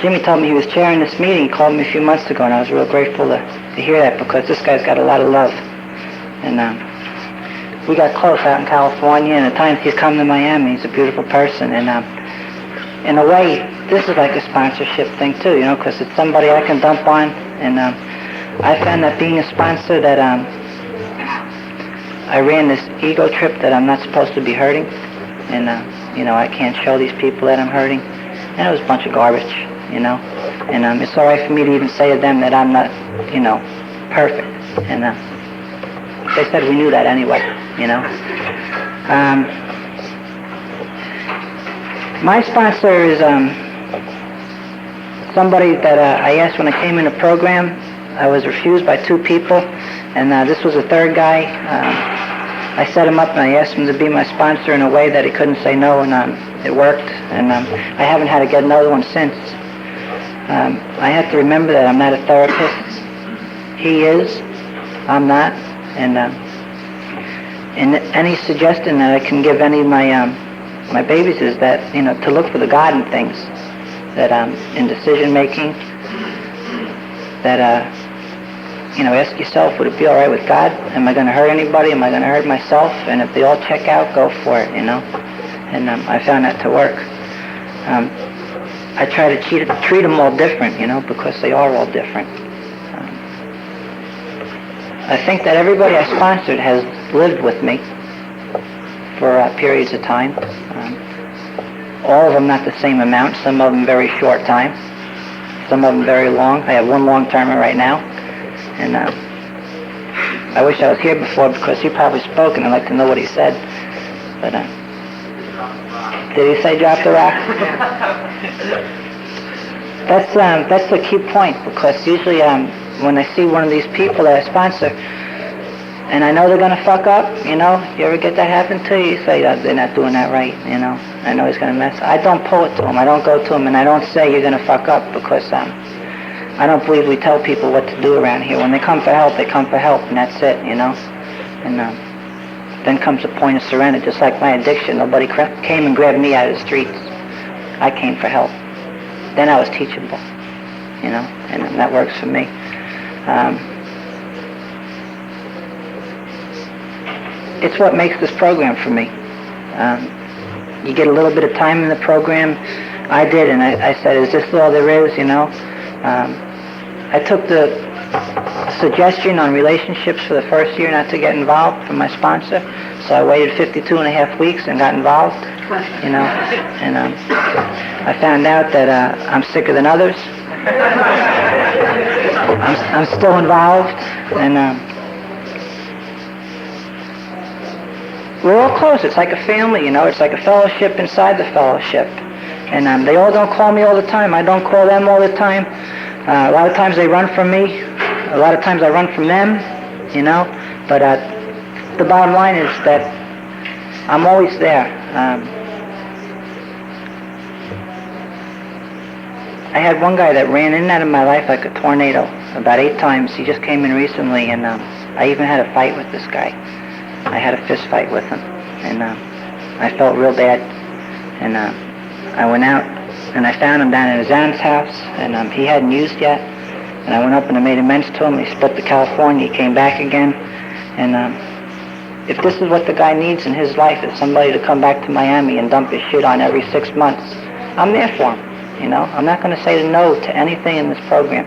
Speaker 8: Jimmy told me he was chairing this meeting. He called me a few months ago, and I was real grateful to hear that, because this guy's got a lot of love. And we got close out in California, and at times he's come to Miami. He's a beautiful person, and in a way, this is like a sponsorship thing too, because it's somebody I can dump on. And I found that being a sponsor, that I ran this ego trip that I'm not supposed to be hurting, and I can't show these people that I'm hurting, and it was a bunch of garbage. And it's all right for me to even say to them that I'm not, perfect. And they said we knew that anyway, My sponsor is somebody that I asked when I came in the program. I was refused by 2 people, and this was the 3rd guy. I set him up and I asked him to be my sponsor in a way that he couldn't say no, and it worked. And I haven't had to get another one since. I have to remember that I'm not a therapist. He is. I'm not. And any suggestion that I can give any of my babies is that, to look for the God in things, that in decision making, that ask yourself, would it be all right with God? Am I going to hurt anybody? Am I going to hurt myself? And if they all check out, go for it, And I found that to work. I try to treat them all different, because they are all different. I think that everybody I sponsored has lived with me for periods of time. All of them not the same amount, some of them very short time, some of them very long. I have one long-termer right now, and I wish I was here before because he probably spoke and I'd like to know what he said. But did he say drop the rock? That's the key point, because usually when I see one of these people that I sponsor, and I know they're going to fuck up, you ever get that happen to you? You say, they're not doing that right, I know he's going to mess. I don't pull it to him. I don't go to him, and I don't say you're going to fuck up, because I don't believe we tell people what to do around here. When they come for help, they come for help, and that's it, And then comes a point of surrender, just like my addiction. Nobody came and grabbed me out of the streets. I came for help. Then I was teachable, and that works for me. It's what makes this program for me. You get a little bit of time in the program. I did, and I said, is this all there is, I took the suggestion on relationships for the first year not to get involved from my sponsor, so I waited 52 and a half weeks and got involved, and I found out that I'm sicker than others. I'm still involved, and we're all close. It's like a family, It's like a fellowship inside the fellowship. And they all don't call me all the time. I don't call them all the time. A lot of times they run from me. A lot of times I run from them, But the bottom line is that I'm always there. I had one guy that ran in and out of my life like a tornado about 8 times. He just came in recently, and I even had a fight with this guy. I had a fist fight with him, and I felt real bad. And I went out, and I found him down at his aunt's house, and he hadn't used yet. And I went up and I made amends to him. He split to California. He came back again. And if this is what the guy needs in his life, is somebody to come back to Miami and dump his shit on every 6 months, I'm there for him. I'm not going to say no to anything in this program.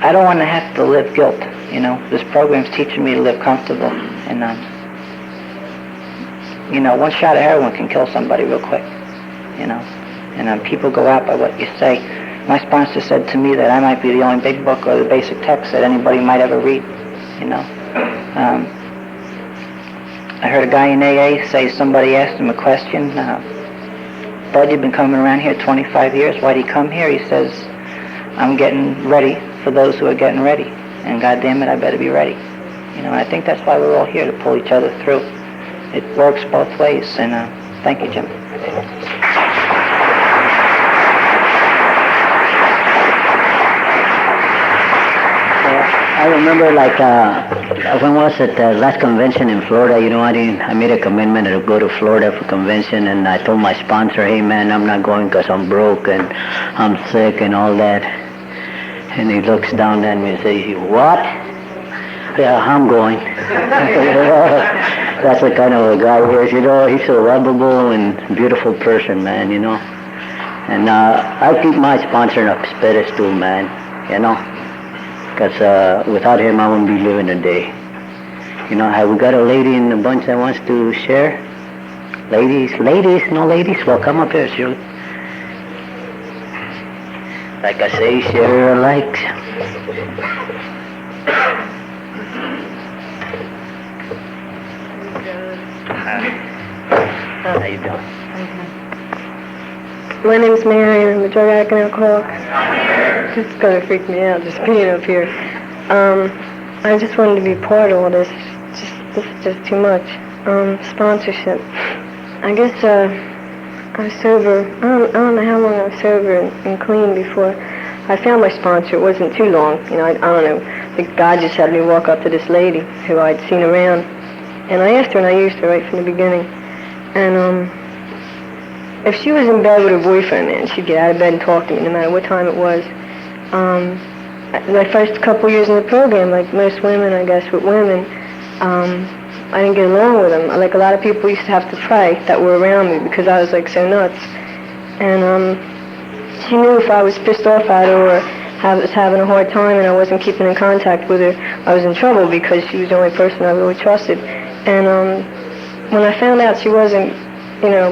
Speaker 8: I don't want to have to live guilt. This program's teaching me to live comfortable. And one shot of heroin can kill somebody real quick. And people go out by what you say. My sponsor said to me that I might be the only big book or the basic text that anybody might ever read. I heard a guy in AA say somebody asked him a question. Bud, you've been coming around here 25 years. Why do you come here? He says, I'm getting ready for those who are getting ready. And God damn it, I better be ready. And I think that's why we're all here, to pull each other through. It works both ways. And thank you, Jim.
Speaker 5: I remember, when was it, the last convention in Florida, I made a commitment to go to Florida for convention, and I told my sponsor, hey man, I'm not going because I'm broke and I'm sick and all that. And he looks down at me and says, what? Yeah, I'm going. That's the kind of a guy he is, he's a lovable and beautiful person, man, And I keep my sponsor on a pedestal, man, Because without him, I wouldn't be living a day. Have we got a lady in the bunch that wants to share? Ladies, no ladies? Well, come up here, Shirley. Like I say, share alike. How you doing?
Speaker 9: My name's Mary, and I'm a drug addict and alcoholic. It's gonna freak me out just being up here. I just wanted to be part of all this. This is just too much. Sponsorship. I guess I was sober. I don't know how long I was sober and clean before I found my sponsor. It wasn't too long. I don't know. I think God just had me walk up to this lady who I'd seen around. And I asked her, and I used her right from the beginning. And if she was in bed with her boyfriend, man, she'd get out of bed and talk to me no matter what time it was. My first couple years in the program, like most women, I guess, with women, I didn't get along with them. Like a lot of people used to have to pray that were around me because I was like so nuts. And she knew if I was pissed off at her or was having a hard time and I wasn't keeping in contact with her, I was in trouble because she was the only person I really trusted. And when I found out she wasn't,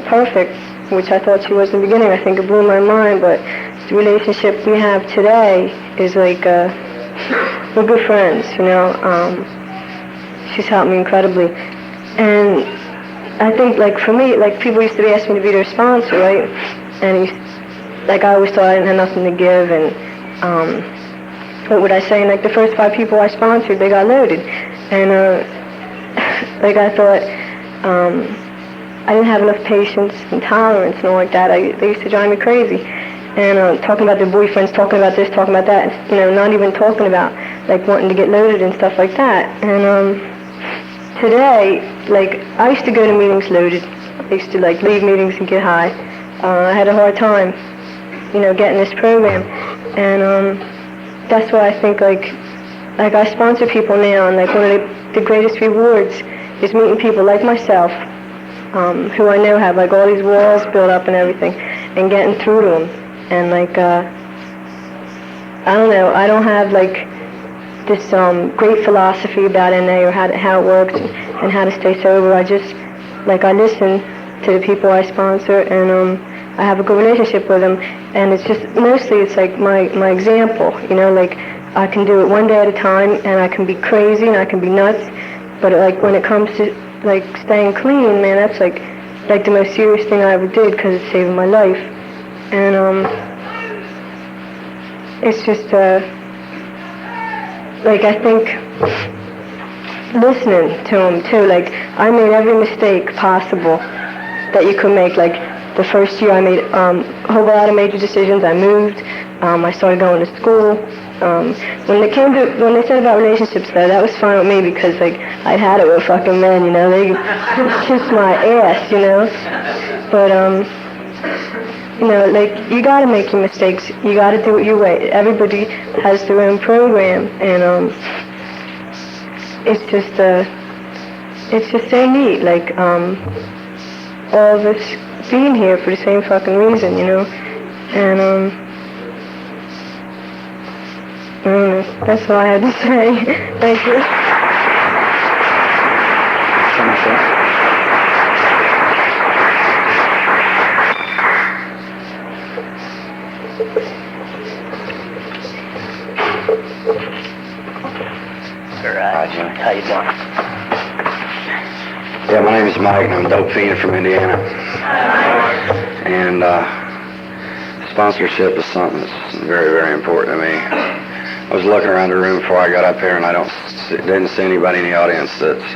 Speaker 9: perfect, which I thought she was in the beginning, I think it blew my mind. But the relationship we have today is like we're good friends. She's helped me incredibly. And I think, like, for me, like, people used to ask me to be their sponsor, right? And I always thought I didn't have nothing to give, and what would I say? And, like, the first 5 people I sponsored, they got loaded. And, I thought I didn't have enough patience and tolerance and all like that. They used to drive me crazy. And talking about their boyfriends, talking about this, talking about that, not even talking about, like, wanting to get loaded and stuff like that. And today, like, I used to go to meetings loaded. I used to, like, leave meetings and get high. I had a hard time, getting this program. And that's why I think, like I sponsor people now, and, like, one of the greatest rewards is meeting people like myself, who I know have, like, all these walls built up and everything, and getting through to them. And, like, I don't know, I don't have, like, this great philosophy about NA or how it works and how to stay sober. I just, like, I listen to the people I sponsor, and I have a good relationship with them. And it's just, mostly it's like my example, like, I can do it one day at a time, and I can be crazy and I can be nuts, but, like, when it comes to, like, staying clean, man, that's like the most serious thing I ever did, because it's saving my life. And it's just like, I think listening to them too, like, I made every mistake possible that you could make. Like, the first year I made a whole lot of major decisions. I moved, I started going to school. When they said about relationships, though, that was fine with me, because, like, I'd had it with fucking men, they kiss my ass, but like, you gotta make your mistakes. You gotta do it your way. Everybody has their own program, and it's just so neat. Like, all of us being here for the same fucking reason, and that's all I had to say. Thank you.
Speaker 5: How you doing?
Speaker 10: Yeah, my name is Mike, and I'm a dope fiend from Indiana. And sponsorship is something that's very, very important to me. I was looking around the room before I got up here, and I didn't see anybody in the audience that's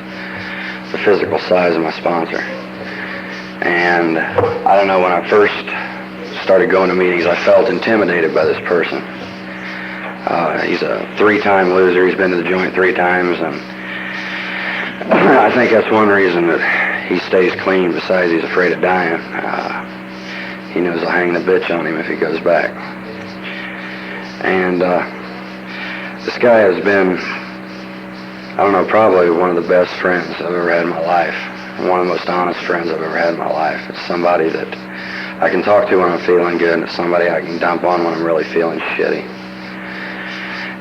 Speaker 10: the physical size of my sponsor. And I don't know, when I first started going to meetings, I felt intimidated by this person. He's a 3-time loser. He's been to the joint 3 times, and I think that's one reason that he stays clean, besides he's afraid of dying. He knows I'll hang the bitch on him if he goes back. And this guy has been, I don't know, probably one of the best friends I've ever had in my life. One of the most honest friends I've ever had in my life. It's somebody that I can talk to when I'm feeling good, and it's somebody I can dump on when I'm really feeling shitty.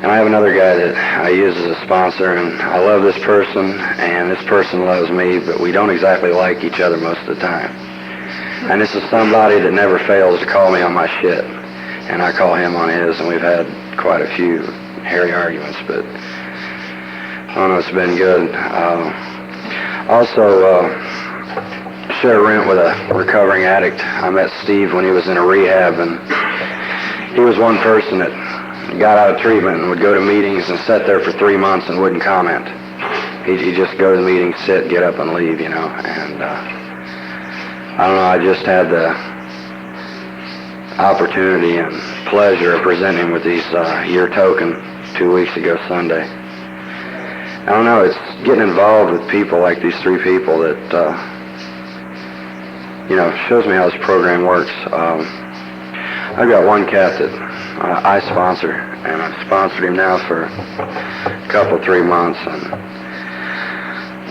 Speaker 10: And I have another guy that I use as a sponsor, and I love this person, and this person loves me, but we don't exactly like each other most of the time. And this is somebody that never fails to call me on my shit, and I call him on his, and we've had quite a few hairy arguments, but I don't know, it's been good. Also, share a rent with a recovering addict. I met Steve when he was in a rehab, and he was one person that got out of treatment and would go to meetings and sit there for 3 months and wouldn't comment. He'd just go to the meeting, sit, get up, and leave, And I don't know, I just had the opportunity and pleasure of presenting him with these year token 2 weeks ago Sunday. I don't know, it's getting involved with people like these three people that, shows me how this program works. I've got one cat that I sponsor, and I've sponsored him now for a couple, 3 months, and I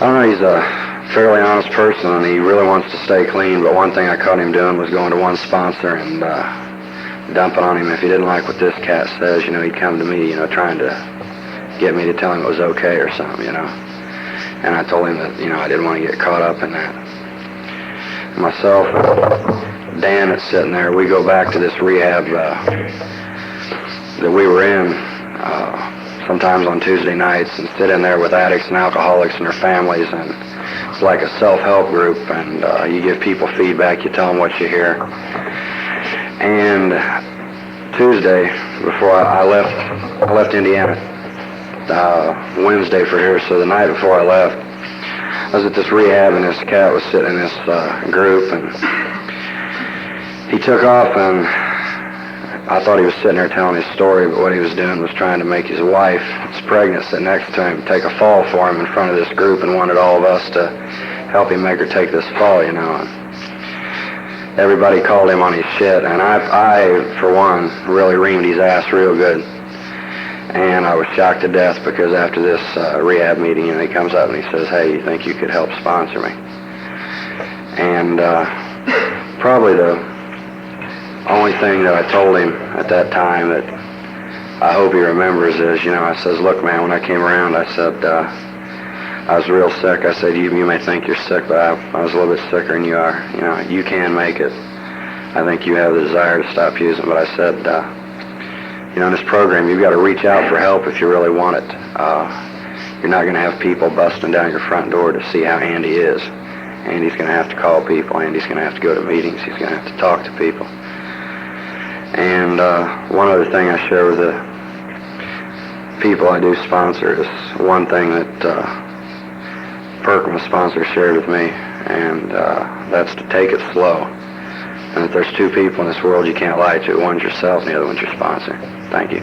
Speaker 10: don't know, he's a fairly honest person, and he really wants to stay clean, but one thing I caught him doing was going to one sponsor and dumping on him. If he didn't like what this cat says, he'd come to me, trying to get me to tell him it was okay or something, And I told him that, I didn't want to get caught up in that. Myself, Dan that's sitting there, we go back to this rehab that we were in sometimes on Tuesday nights and sit in there with addicts and alcoholics and their families, and it's like a self-help group, and you give people feedback, you tell them what you hear. And Tuesday, before I left Indiana Wednesday for here, so the night before I left, I was at this rehab, and this cat was sitting in this group, and he took off, and I thought he was sitting there telling his story, but what he was doing was trying to make his wife, that's pregnant, sit next to him, take a fall for him in front of this group, and wanted all of us to help him make her take this fall, And everybody called him on his shit, and I, for one, really reamed his ass real good. And I was shocked to death because after this rehab meeting, he comes up and he says, "Hey, you think you could help sponsor me?" And probably the only thing that I told him at that time that I hope he remembers is, I says, "Look, man, when I came around, I said, I was real sick. I said, you may think you're sick, but I was a little bit sicker than you are. You can make it. I think you have the desire to stop using." But I said, in this program, you've got to reach out for help if you really want it. You're not going to have people busting down your front door to see how Andy is. Andy's going to have to call people. Andy's going to have to go to meetings. He's going to have to talk to people. And one other thing I share with the people I do sponsor is one thing that Perk, my sponsor, shared with me, and that's to take it slow. And if there's two people in this world you can't lie to, one's yourself and the other one's your sponsor. Thank you.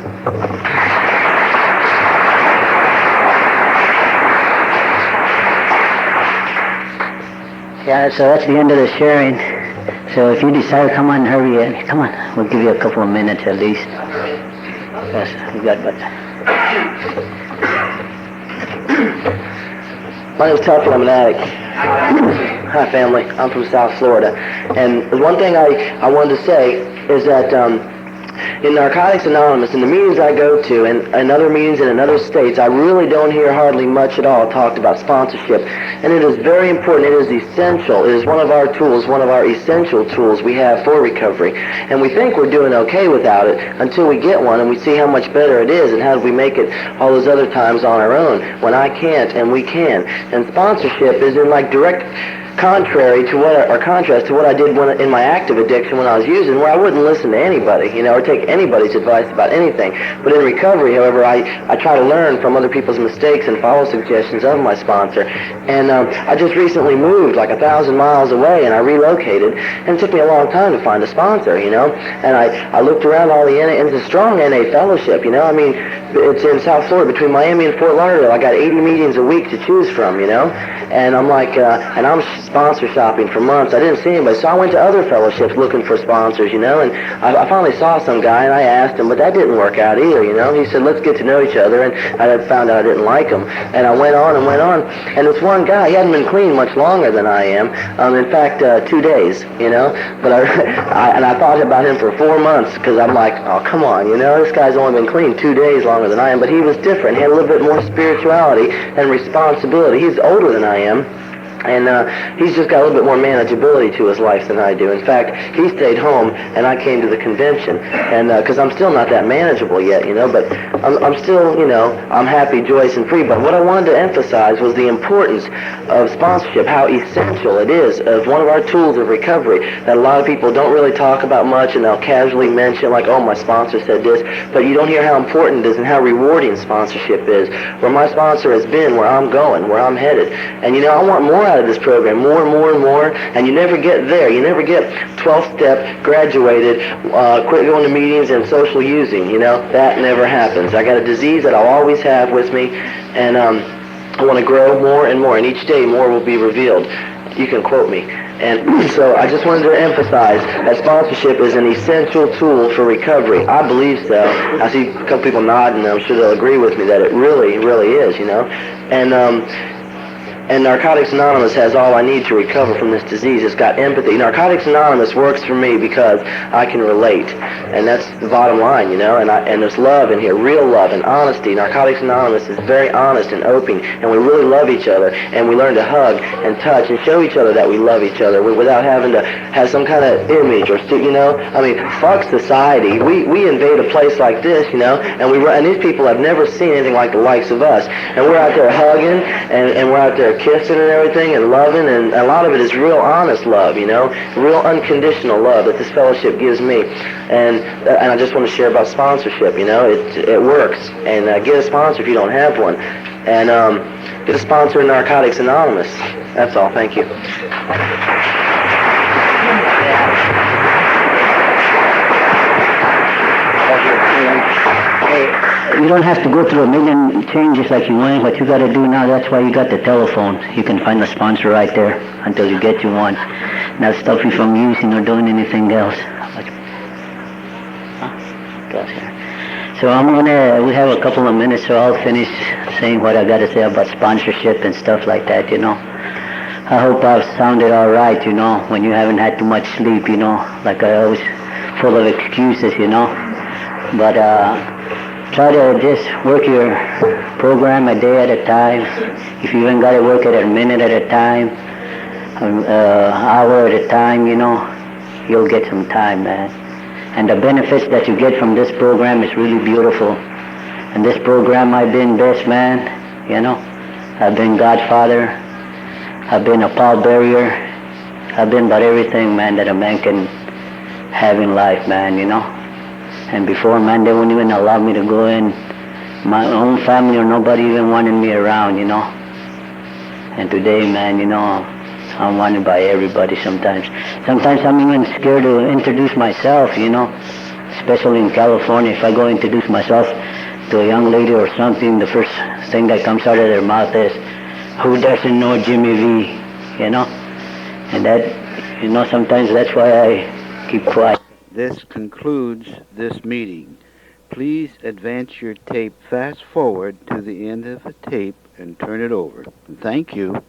Speaker 5: Yeah, so that's the end of the sharing. So if you decide to come on, hurry in. Come on, we'll give you a couple of minutes at least. Yes, we got but.
Speaker 11: My name's Tucker, I'm an addict. Hi, family. I'm from South Florida. And the one thing I wanted to say is that in Narcotics Anonymous, in the meetings I go to, and other meetings in other states, I really don't hear hardly much at all talked about sponsorship. And it is very important. It is essential. It is one of our tools, one of our essential tools we have for recovery. And we think we're doing okay without it until we get one and we see how much better it is and how do we make it all those other times on our own when I can't and we can. And sponsorship is in like direct contrast to what I did in my active addiction when I was using, where I wouldn't listen to anybody, or take anybody's advice about anything. But in recovery, however, I try to learn from other people's mistakes and follow suggestions of my sponsor. And I just recently moved like 1,000 miles away, and I relocated, and it took me a long time to find a sponsor, And I looked around all the NA, and it's a strong NA fellowship, I mean, it's in South Florida between Miami and Fort Lauderdale. I got 80 meetings a week to choose from, And I'm like, and I'm sponsor shopping for months. I didn't see anybody, so I went to other fellowships looking for sponsors, And I finally saw some guy, and I asked him, but that didn't work out either, He said, let's get to know each other, and I found out I didn't like him. And I went on, and this one guy, he hadn't been clean much longer than I am. In fact, 2 days, But I thought about him for 4 months, because I'm like, oh, come on, this guy's only been clean 2 days longer than I am. But he was different. He had a little bit more spirituality and responsibility. He's older than I am. And he's just got a little bit more manageability to his life than I do. In fact, he stayed home, and I came to the convention, and because I'm still not that manageable yet, but I'm still, I'm happy, joyous, and free. But what I wanted to emphasize was the importance of sponsorship, how essential it is as one of our tools of recovery that a lot of people don't really talk about much, and they'll casually mention, like, oh, my sponsor said this, but you don't hear how important it is and how rewarding sponsorship is, where my sponsor has been, where I'm going, where I'm headed. And, I want more out out of this program, more and more and more, and you never get there. You never get 12th step, graduated, quit going to meetings and social using, you know. That never happens. I got a disease that I'll always have with me, and I want to grow more and more, and each day more will be revealed. You can quote me. And so I just wanted to emphasize that sponsorship is an essential tool for recovery. I believe so. I see a couple people nodding, and I'm sure they'll agree with me that it really, really is, you know. And Narcotics Anonymous has all I need to recover from this disease. It's got empathy. Narcotics Anonymous works for me because I can relate. And that's the bottom line, you know. And there's love in here, real love and honesty. Narcotics Anonymous is very honest and open, and we really love each other. And we learn to hug and touch and show each other that we love each other without having to have some kind of image or, you know. I mean, fuck society. We invade a place like this, you know, and these people have never seen anything like the likes of us. And we're out there hugging, and we're out there kissing and everything and loving, and a lot of it is real honest love, you know, real unconditional love that this fellowship gives me. And I just want to share about sponsorship, you know. It works. And get a sponsor if you don't have one. And get a sponsor in Narcotics Anonymous. That's all. Thank you.
Speaker 5: You don't have to go through a million changes like you went. What you got to do now, that's why you got the telephone. You can find a sponsor right there until you get you one. That'll stop you from using or doing anything else. So we have a couple of minutes, so I'll finish saying what I got to say about sponsorship and stuff like that, you know. I hope I've sounded all right, you know, when you haven't had too much sleep, you know, like I always full of excuses, you know. But try to just work your program a day at a time. If you even got to work it a minute at a time, hour at a time, you know, you'll get some time, man. And the benefits that you get from this program is really beautiful. And this program, I've been best man, you know. I've been godfather. I've been a pallbearer. I've been about everything, man, that a man can have in life, man, you know. And before, man, they wouldn't even allow me to go in. My own family or nobody even wanted me around, you know. And today, man, you know, I'm wanted by everybody sometimes. Sometimes I'm even scared to introduce myself, you know. Especially in California, if I go introduce myself to a young lady or something, the first thing that comes out of their mouth is, who doesn't know Jimmy V, you know? And that, you know, sometimes that's why I keep quiet.
Speaker 12: This concludes this meeting. Please advance your tape fast forward to the end of the tape and turn it over. Thank you.